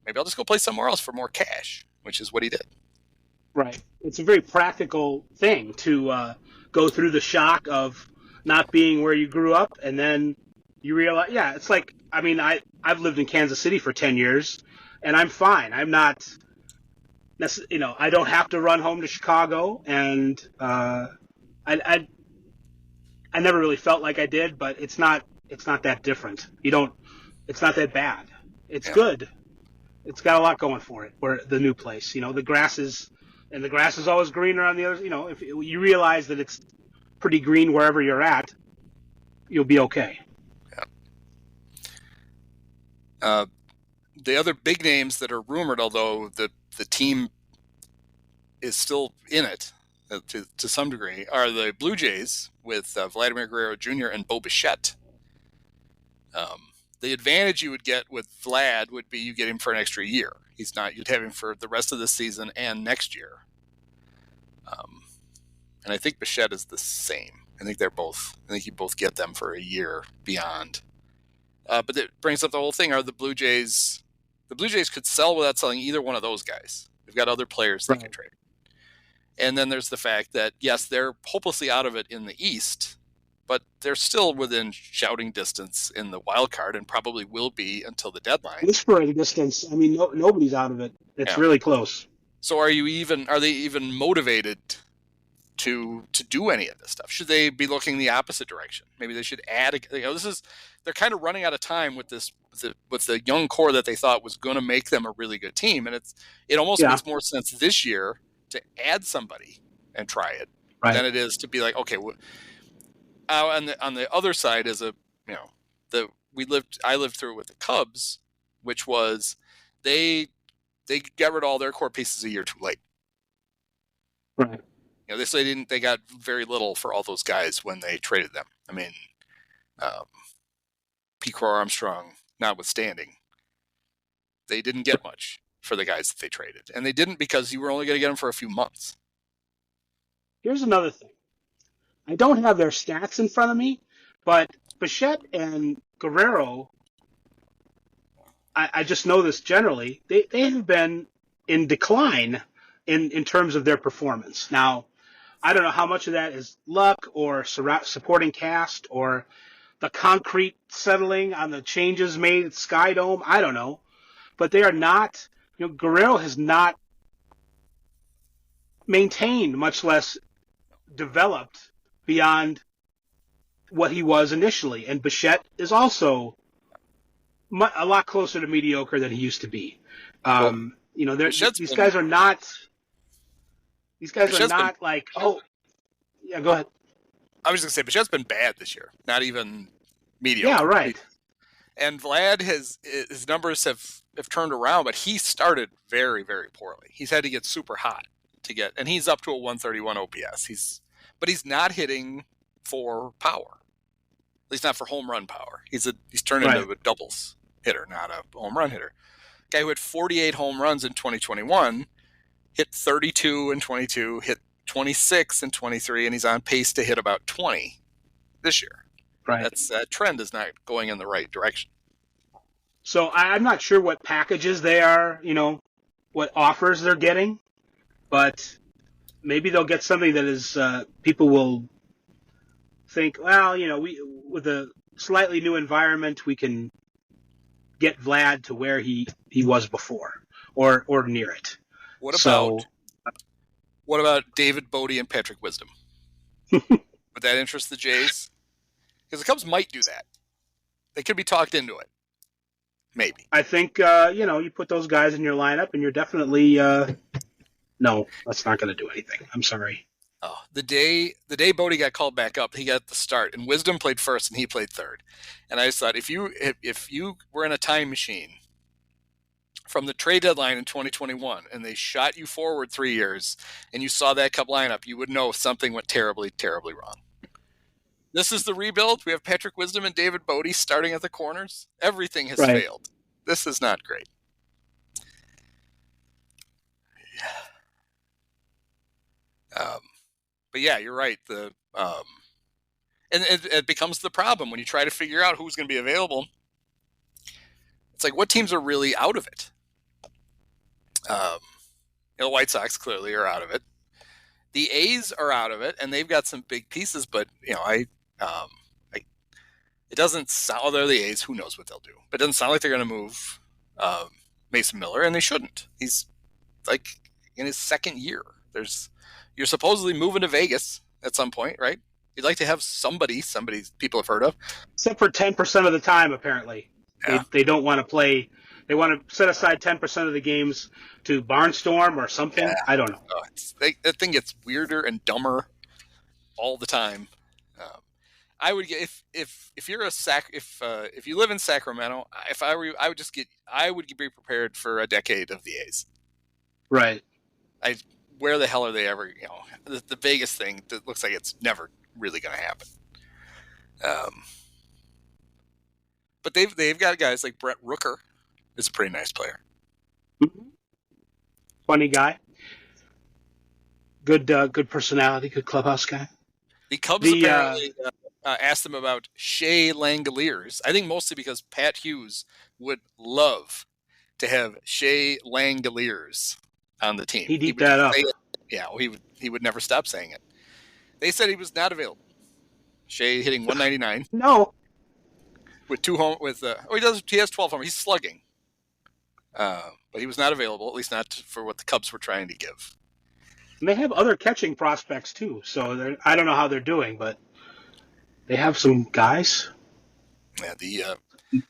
Maybe I'll just go play somewhere else for more cash, which is what he did. Right. It's a very practical thing to go through the shock of not being where you grew up, and then you realize, it's like, I mean, I've lived in Kansas City for 10 years, and I'm fine. I'm not, I don't have to run home to Chicago, and I never really felt like I did, but it's not that different. It's not that bad. It's good. It's got a lot going for it. Where the new place, the grass is always greener on the other. If you realize that it's pretty green wherever you're at, you'll be okay. Yeah. The other big names that are rumored, although the team is still in it to some degree, are the Blue Jays with Vladimir Guerrero Jr. and Bo Bichette. The advantage you would get with Vlad would be you get him for an extra year. You'd have him for the rest of the season and next year. And I think Bichette is the same. I think you both get them for a year beyond. But it brings up the whole thing. Are the Blue Jays could sell without selling either one of those guys. They've got other players they can trade. And then there's the fact that, yes, they're hopelessly out of it in the East, but they're still within shouting distance in the wild card and probably will be until the deadline. Whispering distance. I mean, nobody's out of it. It's really close. So are they even motivated to do any of this stuff? Should they be looking the opposite direction? Maybe they should add. They're kind of running out of time with this with the young core that they thought was going to make them a really good team, and it almost makes more sense this year to add somebody and try it than it is to be like, okay. On the other side is I lived through it with the Cubs, which was they got rid of all their core pieces a year too late. Right. They got very little for all those guys when they traded them. I mean, Pete Armstrong notwithstanding, they didn't get much for the guys that they traded. And they didn't because you were only going to get them for a few months. Here's another thing. I don't have their stats in front of me, but Bichette and Guerrero, I just know this generally, they have been in decline in terms of their performance. Now, I don't know how much of that is luck or supporting cast or the concrete settling on the changes made at Sky Dome. I don't know. But they are not, Guerrero has not maintained, much less developed beyond what he was initially. And Bichette is also a lot closer to mediocre than he used to be. These guys are not. These guys are not like, oh, yeah. Go ahead. I was just gonna say, Bichette's been bad this year. Not even mediocre. Yeah, right. And Vlad his numbers have turned around, but he started very, very poorly. He's had to get super hot to get, and he's up to a 131 OPS. But he's not hitting for power. At least not for home run power. He's turned into a doubles hitter, not a home run hitter. Guy who had 48 home runs in 2021, hit 32 in 22, hit 26 in 23, and he's on pace to hit about 20 this year. Right. That trend is not going in the right direction. So I'm not sure what packages they are, what offers they're getting, but maybe they'll get something that is people will think, well, we with a slightly new environment, we can get Vlad to where he was before, or near it. What about David Bodie and Patrick Wisdom? Would that interest the Jays? Because the Cubs might do that. They could be talked into it. Maybe. I think you put those guys in your lineup, and you're definitely no, that's not going to do anything. I'm sorry. Oh, the day Bodie got called back up, he got the start, and Wisdom played first, and he played third. And I just thought, if you were in a time machine from the trade deadline in 2021, and they shot you forward 3 years, and you saw that Cub lineup, you would know something went terribly, terribly wrong. This is the rebuild. We have Patrick Wisdom and David Bodie starting at the corners. Everything has failed. This is not great. But yeah, you're right. And it becomes the problem when you try to figure out who's going to be available. It's like, what teams are really out of it? The White Sox clearly are out of it. The A's are out of it, and they've got some big pieces. But it doesn't sound. Oh, they're the A's. Who knows what they'll do? But it doesn't sound like they're going to move Mason Miller, and they shouldn't. He's like in his second year. You're supposedly moving to Vegas at some point, right? You'd like to have somebody people have heard of. Except for 10% of the time, apparently. Yeah. They don't want to play. They want to set aside 10% of the games to Barnstorm or something. Yeah. I don't know. That thing gets weirder and dumber all the time. I would get if you're if you live in Sacramento, if I were you, I would be prepared for a decade of the A's. Right. Where the hell are they ever? The Vegas thing that looks like it's never really going to happen. But they've got guys like Brett Rooker, is a pretty nice player. Mm-hmm. Funny guy. Good personality. Good clubhouse guy. The Cubs apparently asked them about Shea Langoliers. I think mostly because Pat Hughes would love to have Shea Langoliers on the team. He'd eat that up. Yeah, well, he would never stop saying it. They said he was not available. Shea hitting 199. No. With he has 12 homers. He's slugging. But he was not available, at least not for what the Cubs were trying to give. And they have other catching prospects too, so I don't know how they're doing, but they have some guys. Yeah,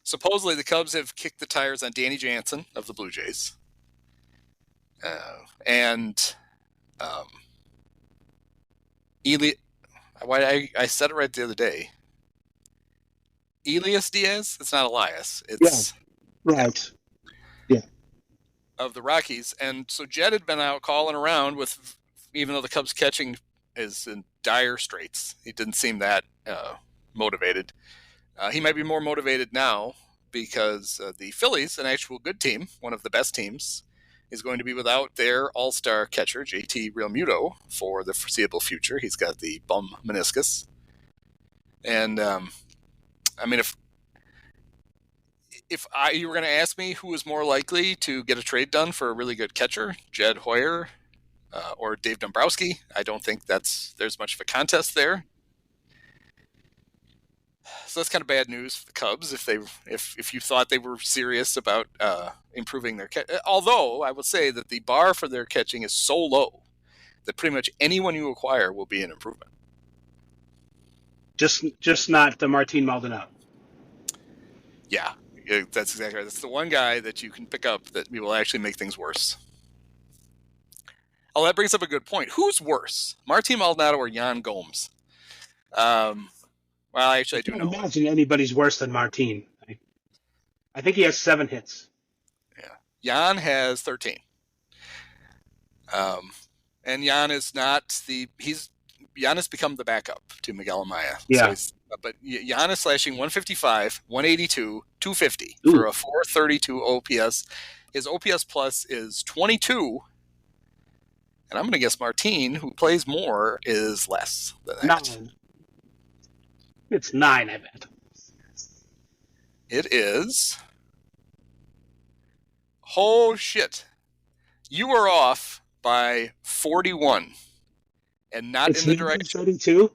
supposedly the Cubs have kicked the tires on Danny Jansen of the Blue Jays. And I said it right the other day. Elias Diaz? It's not Elias. It's right. Yeah. Of the Rockies. And so Jed had been out calling around with, even though the Cubs catching is in dire straits. He didn't seem that motivated. He might be more motivated now because the Phillies, an actual good team, one of the best teams, is going to be without their all-star catcher, JT Realmuto, for the foreseeable future. He's got the bum meniscus. And, if you were going to ask me who was more likely to get a trade done for a really good catcher, Jed Hoyer or Dave Dombrowski, I don't think there's much of a contest there. So that's kind of bad news for the Cubs if you thought they were serious about improving their catch. Although I will say that the bar for their catching is so low that pretty much anyone you acquire will be an improvement. Just not the Martin Maldonado. Yeah, that's exactly right. That's the one guy that you can pick up that will actually make things worse. Oh, that brings up a good point. Who's worse, Martin Maldonado or Yan Gomes? Well, actually, I do know. I can't imagine anybody's worse than Martin. I think he has 7 hits. Yeah, Yan has 13. And Yan is not Yan has become the backup to Miguel Amaya. Yeah. So but Yan is slashing 155, 182, 250 Ooh. for a 432 OPS. His OPS plus is 22. And I'm going to guess Martin, who plays more, is less than that. 9. It's 9, I bet. It is. Oh, shit. You are off by 41. And not It's in the direction. 32?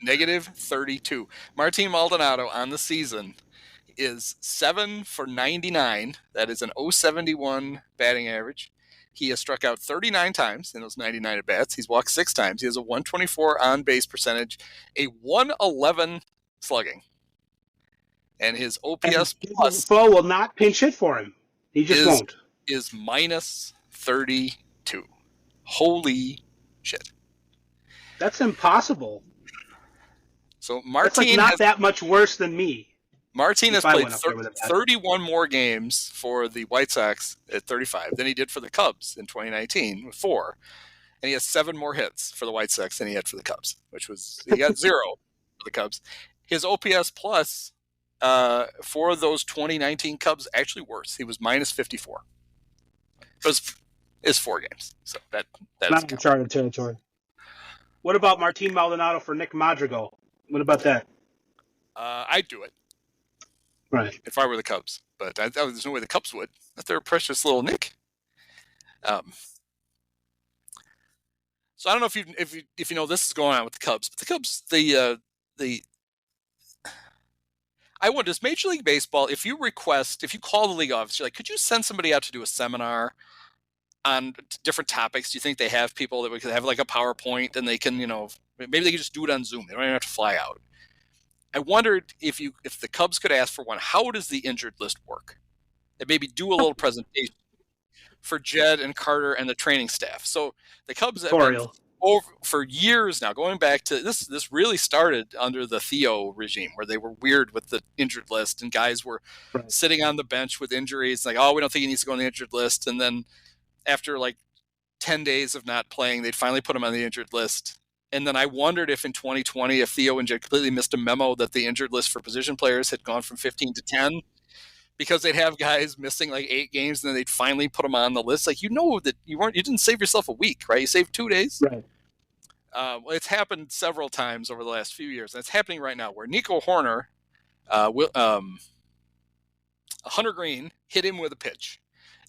Negative 32. Martin Maldonado on the season is 7 for 99. That is an 071 batting average. He has struck out 39 times in those 99 at-bats. He's walked 6 times. He has a 124 on-base percentage, a 111 slugging. And his OPS plus Bo will not pinch hit for him. He just won't. Is minus 32. Holy shit. That's impossible. So Martin That's like not that much worse than me. Martin has played 31 more games for the White Sox at 35 than he did for the Cubs in 2019 with 4. And he has 7 more hits for the White Sox than he had for the Cubs, he got 0 for the Cubs. His OPS plus for those 2019 Cubs actually worse. He was minus 54. It's 4 games. So that's not uncharted territory. What about Martin Maldonado for Nick Madrigal? What about that? I'd do it. Right. If I were the Cubs. But there's no way the Cubs would. That's their precious little Nick. So I don't know if you know this is going on with the Cubs, but the Cubs, I wonder, does Major League Baseball, if you call the league office, you're like, could you send somebody out to do a seminar on different topics? Do you think they have people that we could have like a PowerPoint and they can, maybe they could just do it on Zoom. They don't even have to fly out. I wondered if the Cubs could ask for one. How does the injured list work? And maybe do a little presentation for Jed and Carter and the training staff. So the Cubs have been for years now, going back to this. This really started under the Theo regime, where they were weird with the injured list, and guys were sitting on the bench with injuries, like, oh, we don't think he needs to go on the injured list. And then after like 10 days of not playing, they'd finally put him on the injured list. And then I wondered if in 2020, if Theo and Jed completely missed a memo that the injured list for position players had gone from 15 to 10, because they'd have guys missing like 8 games, and then they'd finally put them on the list. Like, that you didn't save yourself a week, right? You saved 2 days. Right. Well, it's happened several times over the last few years, and it's happening right now, where Nico Horner, Hunter Green hit him with a pitch,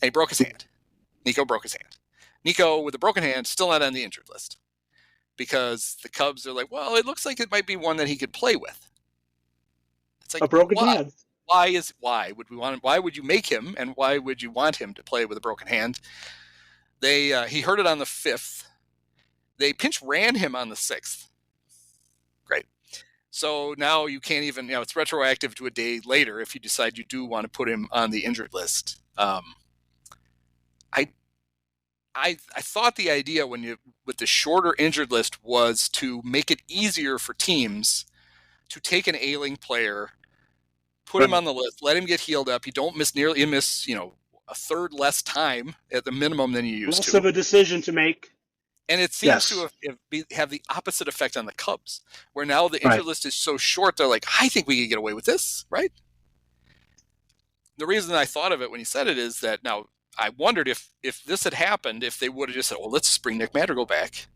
and he broke his hand. Nico broke his hand. Nico, with a broken hand, still not on the injured list, because the Cubs are like, well, it looks like it might be one that he could play with. It's like a broken hand. Why would you make him, and why would you want him to play with a broken hand? He heard it on the 5th. They pinch ran him on the 6th. Great. So now you can't even, it's retroactive to a day later if you decide you do want to put him on the injured list. I thought the idea with the shorter injured list was to make it easier for teams to take an ailing player, put him on the list, let him get healed up. You miss a third less time at the minimum than you used to. Less of a decision to make. And it seems to have the opposite effect on the Cubs, where now the injured list is so short, they're like, I think we can get away with this, right? The reason I thought of it when you said it is that now I wondered if this had happened, if they would have just said, well, let's just bring Nick Madrigal back.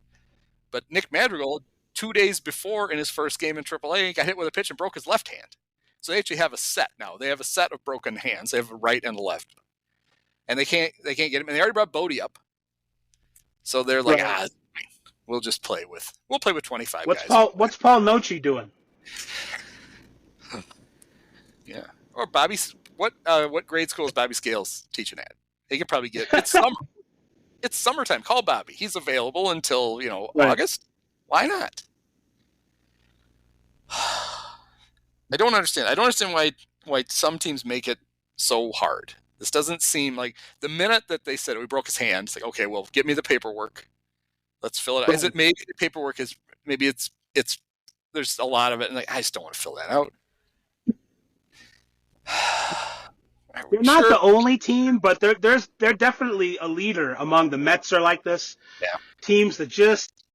But Nick Madrigal, 2 days before in his first game in AAA, got hit with a pitch and broke his left hand. So they actually have a set now. They have a set of broken hands. They have a right and a left. And they can't get him. And they already brought Bodie up. So they're like, we'll play with 25 guys. What's Paul Noce doing? Yeah. Or Bobby, what grade school is Bobby Scales teaching at? He could probably it's summer. It's summertime. Call Bobby. He's available until, Right. August. Why not? I don't understand. I don't understand why some teams make it so hard. This doesn't seem like the minute that they said we broke his hand, it's like, okay, well, get me the paperwork. Let's fill it out. Is it maybe the paperwork is maybe it's there's a lot of it, and like I just don't want to fill that out. They're not the only team, but they're definitely a leader among the Mets are like this. Yeah. Teams that just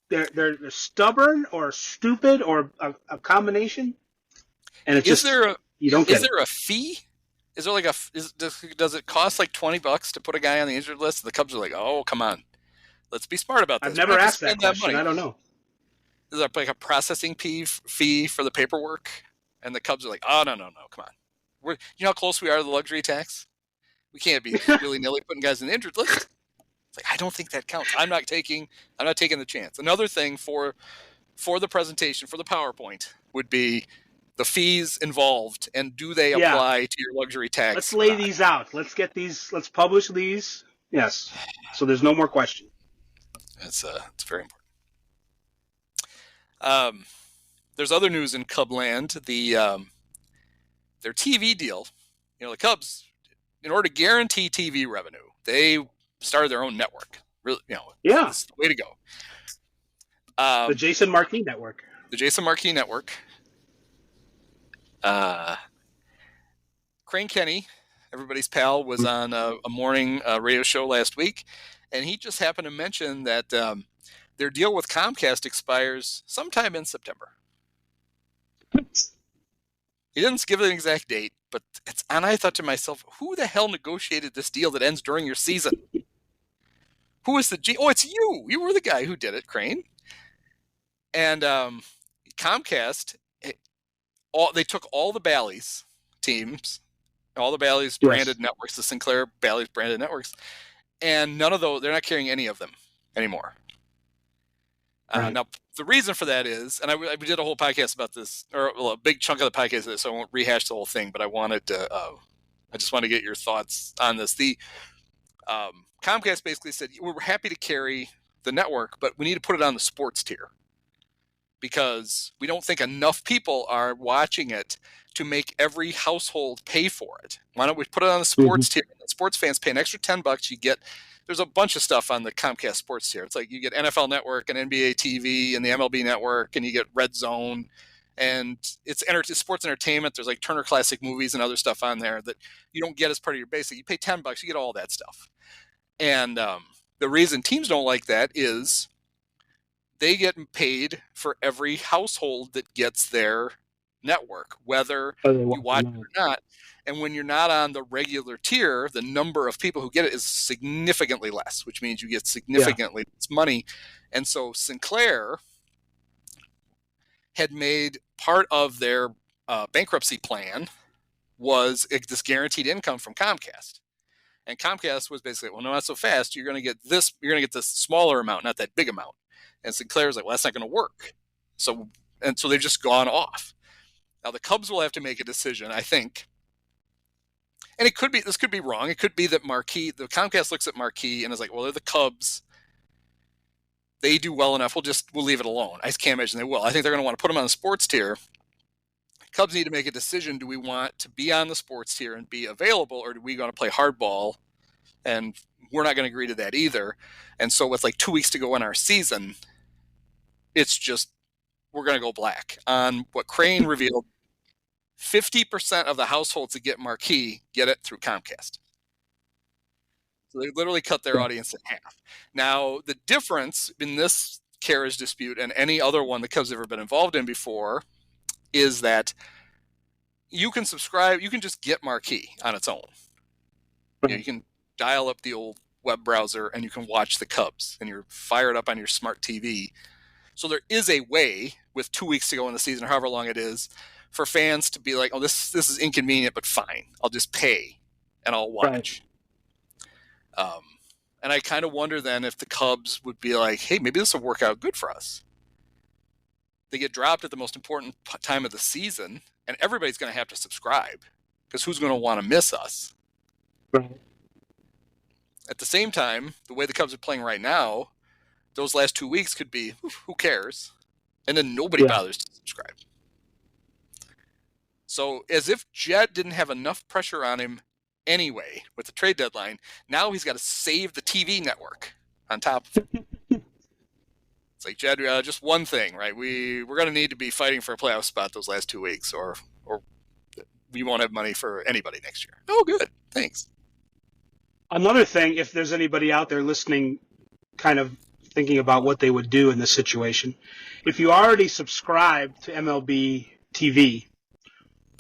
they're stubborn or stupid or a combination. And it's you don't get is there a fee? Is there like does it cost like $20 to put a guy on the injured list? The Cubs are like, oh, come on, let's be smart about this. I've never asked that question. I don't know. Is there like a processing fee for the paperwork? And the Cubs are like, oh, no, come on. You know how close we are to the luxury tax? We can't be willy-nilly putting guys in the injured list. It's like, I don't think that counts. I'm not taking the chance. Another thing for the presentation, for the PowerPoint, would be the fees involved and do they apply to your luxury tax? Let's lay these out. Let's publish these. Yes. So there's no more question. It's very important. There's other news in Cubland. Their TV deal, the Cubs, in order to guarantee TV revenue, they started their own network. Really, it's the way to go. The Jason Marquis Network. The Jason Marquis Network. Crane Kenny, everybody's pal, was on a morning radio show last week, and he just happened to mention that their deal with Comcast expires sometime in September. He didn't give an exact date, but and I thought to myself, who the hell negotiated this deal that ends during your season? Who is oh, it's you. You were the guy who did it, Crane. And Comcast, they took all the Bally's teams, all the Bally's branded networks, the Sinclair Bally's branded networks, and none of those, they're not carrying any of them anymore. Right. Now, the reason for that is, and we did a whole podcast about this, or a big chunk of the podcast of this, so I won't rehash the whole thing, but I just want to get your thoughts on this. The Comcast basically said, we're happy to carry the network, but we need to put it on the sports tier because we don't think enough people are watching it to make every household pay for it. Why don't we put it on the sports tier? Sports fans pay an extra $10. There's a bunch of stuff on the Comcast Sports tier. It's like you get NFL Network and NBA TV and the MLB Network, and you get Red Zone, and it's sports entertainment. There's like Turner Classic Movies and other stuff on there that you don't get as part of your basic. You pay $10, you get all that stuff. And the reason teams don't like that is they get paid for every household that gets their network, whether you watch it or not. And when you're not on the regular tier, the number of people who get it is significantly less, which means you get significantly less money. And so Sinclair had made part of their bankruptcy plan was this guaranteed income from Comcast. And Comcast was basically, well, no, not so fast. You're going to get this smaller amount, not that big amount. And Sinclair's like, well, that's not going to work. So they've just gone off. Now the Cubs will have to make a decision, I think. And this could be wrong. It could be that the Comcast looks at Marquee and is like, well, they're the Cubs. They do well enough. We'll leave it alone. I just can't imagine they will. I think they're going to want to put them on the sports tier. Cubs need to make a decision. Do we want to be on the sports tier and be available, or do we want to play hardball? And we're not going to agree to that either. And so with like 2 weeks to go in our season, it's just, we're going to go black. On what Crane revealed, 50% of the households that get Marquee get it through Comcast. So they literally cut their audience in half. Now, the difference in this carriage dispute and any other one the Cubs have ever been involved in before is that you can subscribe, you can just get Marquee on its own. You can dial up the old web browser and you can watch the Cubs and you're fired up on your smart TV. So there is a way with 2 weeks to go in the season or however long it is for fans to be like, oh, this is inconvenient, but fine. I'll just pay and I'll watch. Right. And I kind of wonder then if the Cubs would be like, hey, maybe this will work out good for us. They get dropped at the most important time of the season, and everybody's going to have to subscribe because who's going to want to miss us? Right. at the same time, the way the Cubs are playing right now, those last 2 weeks could be, who cares? And then nobody bothers to subscribe. So as if Jed didn't have enough pressure on him anyway with the trade deadline, now he's got to save the TV network on top of it. It's like, Jed, just one thing, right? We're going to need to be fighting for a playoff spot those last 2 weeks, or we won't have money for anybody next year. Oh, good. Thanks. Another thing, if there's anybody out there listening, kind of thinking about what they would do in this situation, if you already subscribe to MLB TV,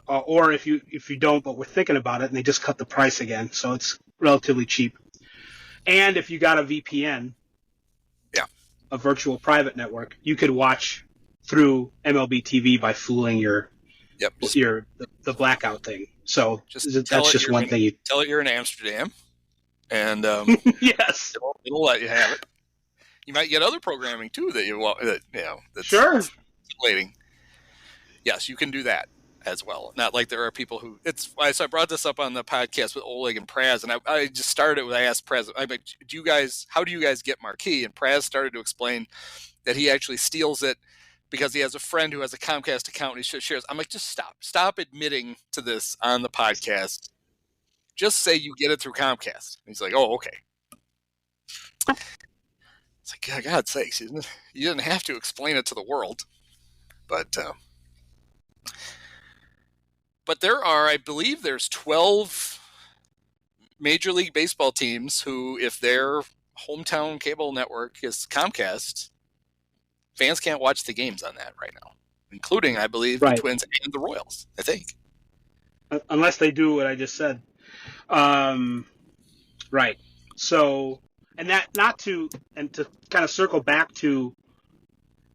or if you don't, but we're thinking about it, and they just cut the price again, so it's relatively cheap. And if you got a VPN, a virtual private network, you could watch through MLB TV by fooling the blackout thing. So that's just one thing. Tell it you're in Amsterdam, and yes, it'll let you have it. You might get other programming too that's circulating. Yes, you can do that as well. Not like there are people who so I brought this up on the podcast with Oleg and Praz, and I just started with, I asked Praz, how do you guys get Marquee? And Praz started to explain that he actually steals it because he has a friend who has a Comcast account and he shares. I'm like, just stop admitting to this on the podcast. Just say you get it through Comcast. And he's like, oh, okay. It's like, God, God's sakes, you didn't have to explain it to the world. But there are, I believe there's 12 Major League Baseball teams who, if their hometown cable network is Comcast, fans can't watch the games on that right now, including, I believe, the Twins and the Royals, I think. Unless they do what I just said. Right. So, and to kind of circle back to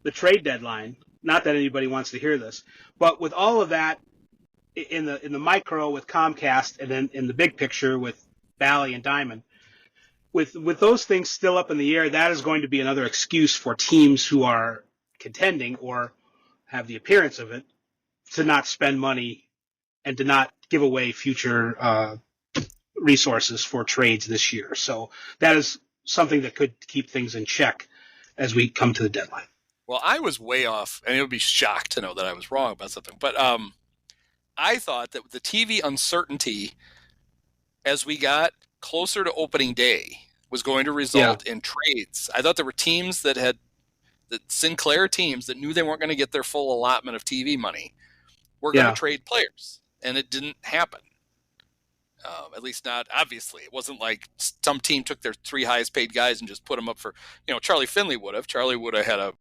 the trade deadline, not that anybody wants to hear this, but with all of that in the micro with Comcast, and then in the big picture with Bally and Diamond, with those things still up in the air, that is going to be another excuse for teams who are contending or have the appearance of it to not spend money and to not give away future resources for trades this year. So that is something that could keep things in check as we come to the deadline. Well, I was way off, and it would be shocked to know that I was wrong about something. But I thought that the TV uncertainty as we got closer to opening day was going to result in trades. I thought there were teams that Sinclair teams that knew they weren't going to get their full allotment of TV money were going to trade players, and it didn't happen. At least not obviously. It wasn't like some team took their 3 highest paid guys and just put them up for, Charlie Finley would have. Charlie would have had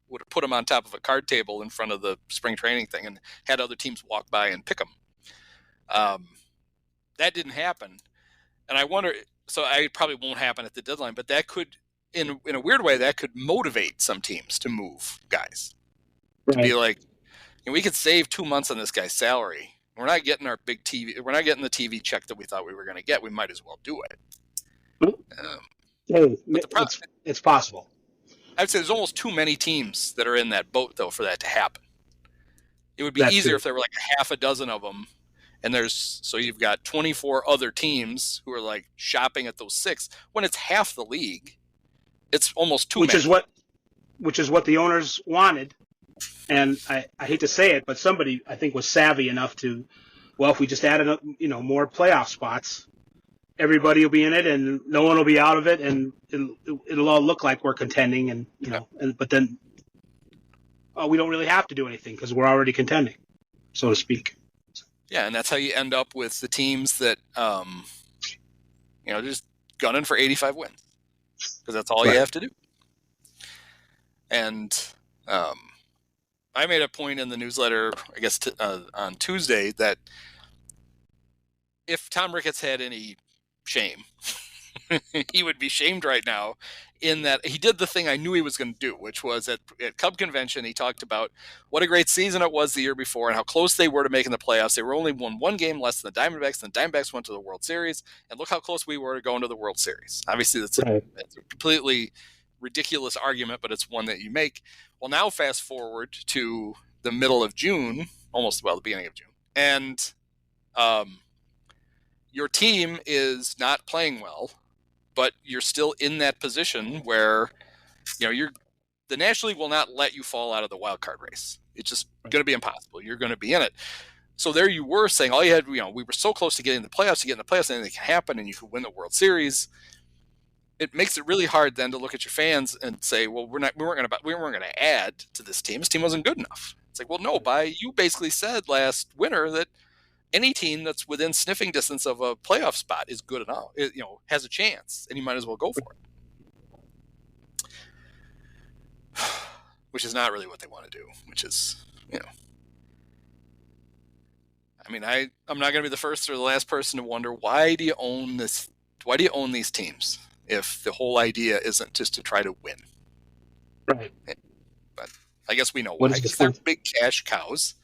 would have put him on top of a card table in front of the spring training thing and had other teams walk by and pick him. That didn't happen. And I wonder, so I probably won't happen at the deadline, but that could, in a weird way, that could motivate some teams to move guys. To be like, we could save 2 months on this guy's salary. We're not getting our big TV. We're not getting the TV check that we thought we were going to get. We might as well do it. It's possible. I'd say there's almost too many teams that are in that boat, though, for that to happen. It would be easier if there were like a half a dozen of them, and so you've got 24 other teams who are like shopping at those 6. When it's half the league, it's almost too many. Which is what the owners wanted. And I hate to say it, but somebody I think was savvy enough to, if we just added more playoff spots, everybody will be in it, and no one will be out of it, and it'll all look like we're contending, and but then we don't really have to do anything because we're already contending, so to speak. Yeah, and that's how you end up with the teams that just gunning for 85 wins, because that's all you have to do. And I made a point in the newsletter, I guess, on Tuesday, that if Tom Ricketts had any shame, he would be shamed right now, in that he did the thing I knew he was going to do, which was at Cub Convention, he talked about what a great season it was the year before and how close they were to making the playoffs. They were only won 1 game less than the Diamondbacks, and the Diamondbacks went to the World Series, and look how close we were to going to the World Series. Obviously, that's a completely ridiculous argument, but it's one that you make. Well, now fast forward to the middle of June, the beginning of June, and your team is not playing well, but you're still in that position where, the National League will not let you fall out of the wild card race. It's just going to be impossible. You're going to be in it. So there you were saying all you had, we were so close to getting the playoffs, and anything can happen, and you could win the World Series. It makes it really hard then to look at your fans and say, well, we weren't going to add to this team. This team wasn't good enough. It's like, well, no, you basically said last winter that any team that's within sniffing distance of a playoff spot is good enough. It, has a chance, and you might as well go for it. Which is not really what they want to do. Which is, I'm not going to be the first or the last person to wonder, why do you own this? Why do you own these teams if the whole idea isn't just to try to win? Right. But I guess we know why. Because they're big cash cows.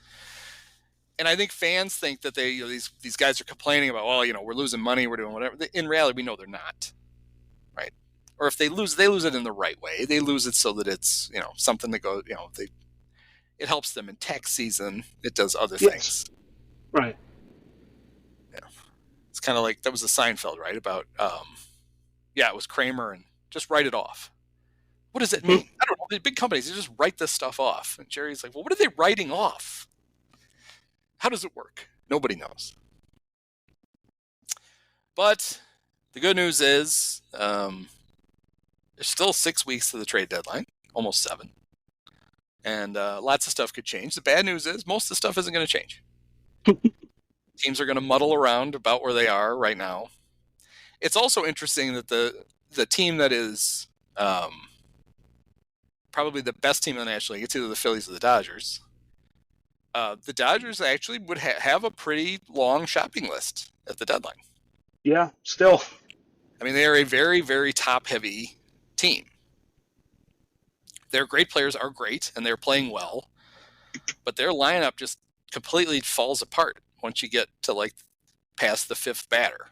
And I think fans think that these guys are complaining about, we're losing money, we're doing whatever. In reality, we know they're not. Right. Or if they lose it in the right way. They lose it so that it's, something that goes, it helps them in tax season. It does other things. Right. Yeah. It's kind of like, that was a Seinfeld, right? About, it was Kramer, and just write it off. What does it mean? I don't know. The big companies, they just write this stuff off. And Jerry's like, well, what are they writing off? How does it work? Nobody knows. But the good news is there's still 6 weeks to the trade deadline, almost 7. And lots of stuff could change. The bad news is most of the stuff isn't going to change. Teams are going to muddle around about where they are right now. It's also interesting that the team that is probably the best team in the National League, it's either the Phillies or the Dodgers. The Dodgers actually would have a pretty long shopping list at the deadline. Yeah, still. They are a very, very top-heavy team. Their great players are great, and they're playing well, but their lineup just completely falls apart once you get to past the 5th batter.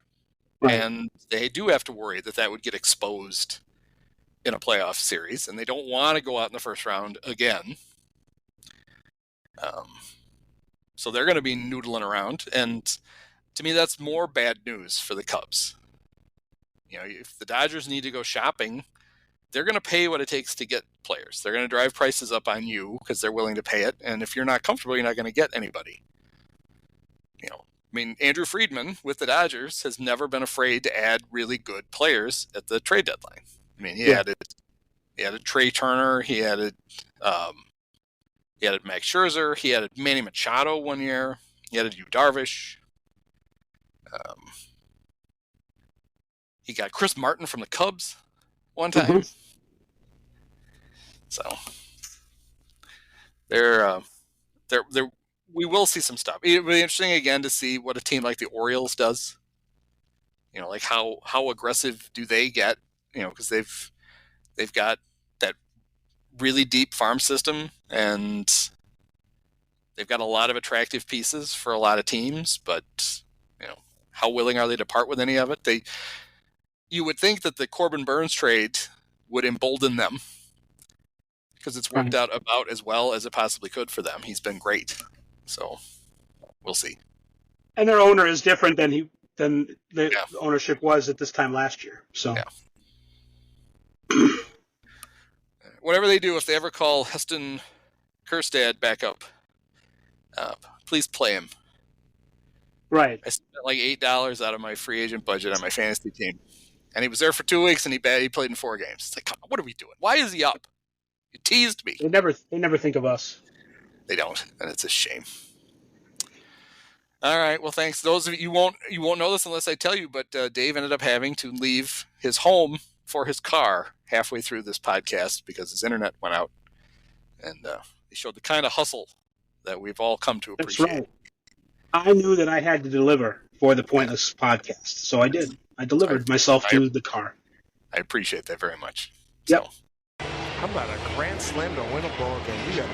Right. And they do have to worry that would get exposed in a playoff series, and they don't want to go out in the first round again. So they're going to be noodling around, and to me, that's more bad news for the Cubs. If the Dodgers need to go shopping, they're going to pay what it takes to get players. They're going to drive prices up on you because they're willing to pay it, and if you're not comfortable, you're not going to get anybody. Andrew Friedman with the Dodgers has never been afraid to add really good players at the trade deadline. He added Trey Turner, he added Max Scherzer, he added Manny Machado one year, he added Yu Darvish. He got Chris Martin from the Cubs one time. Mm-hmm. So we will see some stuff. It'll be interesting again to see what a team like the Orioles does. How aggressive do they get? Because they've got that really deep farm system, and they've got a lot of attractive pieces for a lot of teams. But how willing are they to part with any of it? You would think that the Corbin Burns trade would embolden them because it's worked out about as well as it possibly could for them. He's been great. So we'll see. And their owner is different than the ownership was at this time last year. So whatever they do, if they ever call Heston Kjerstad back up, please play him. Right. I spent $8 out of my free agent budget on my fantasy team. And he was there for 2 weeks, and he played in 4 games. It's like, come on, what are we doing? Why is he up? You teased me. They never think of us. They don't, and it's a shame. All right, well, thanks. Those of you won't know this unless I tell you, but Dave ended up having to leave his home for his car halfway through this podcast because his internet went out, and he showed the kind of hustle that we've all come to appreciate. That's right. I knew that I had to deliver for the Pointless podcast, so I did. I delivered myself to the car. I appreciate that very much. Yep. So. How about a grand slam to win a ball game? You gotta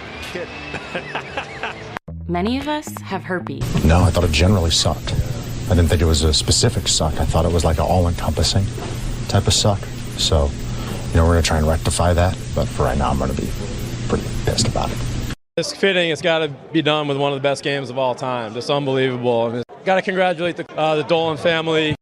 be kidding. Many of us have herpes. No, I thought it generally sucked. I didn't think it was a specific suck. I thought it was like an all-encompassing type of suck. So, we're going to try and rectify that. But for right now, I'm going to be pretty pissed about it. It's fitting. It's got to be done with one of the best games of all time. Just unbelievable. got to congratulate the Dolan family.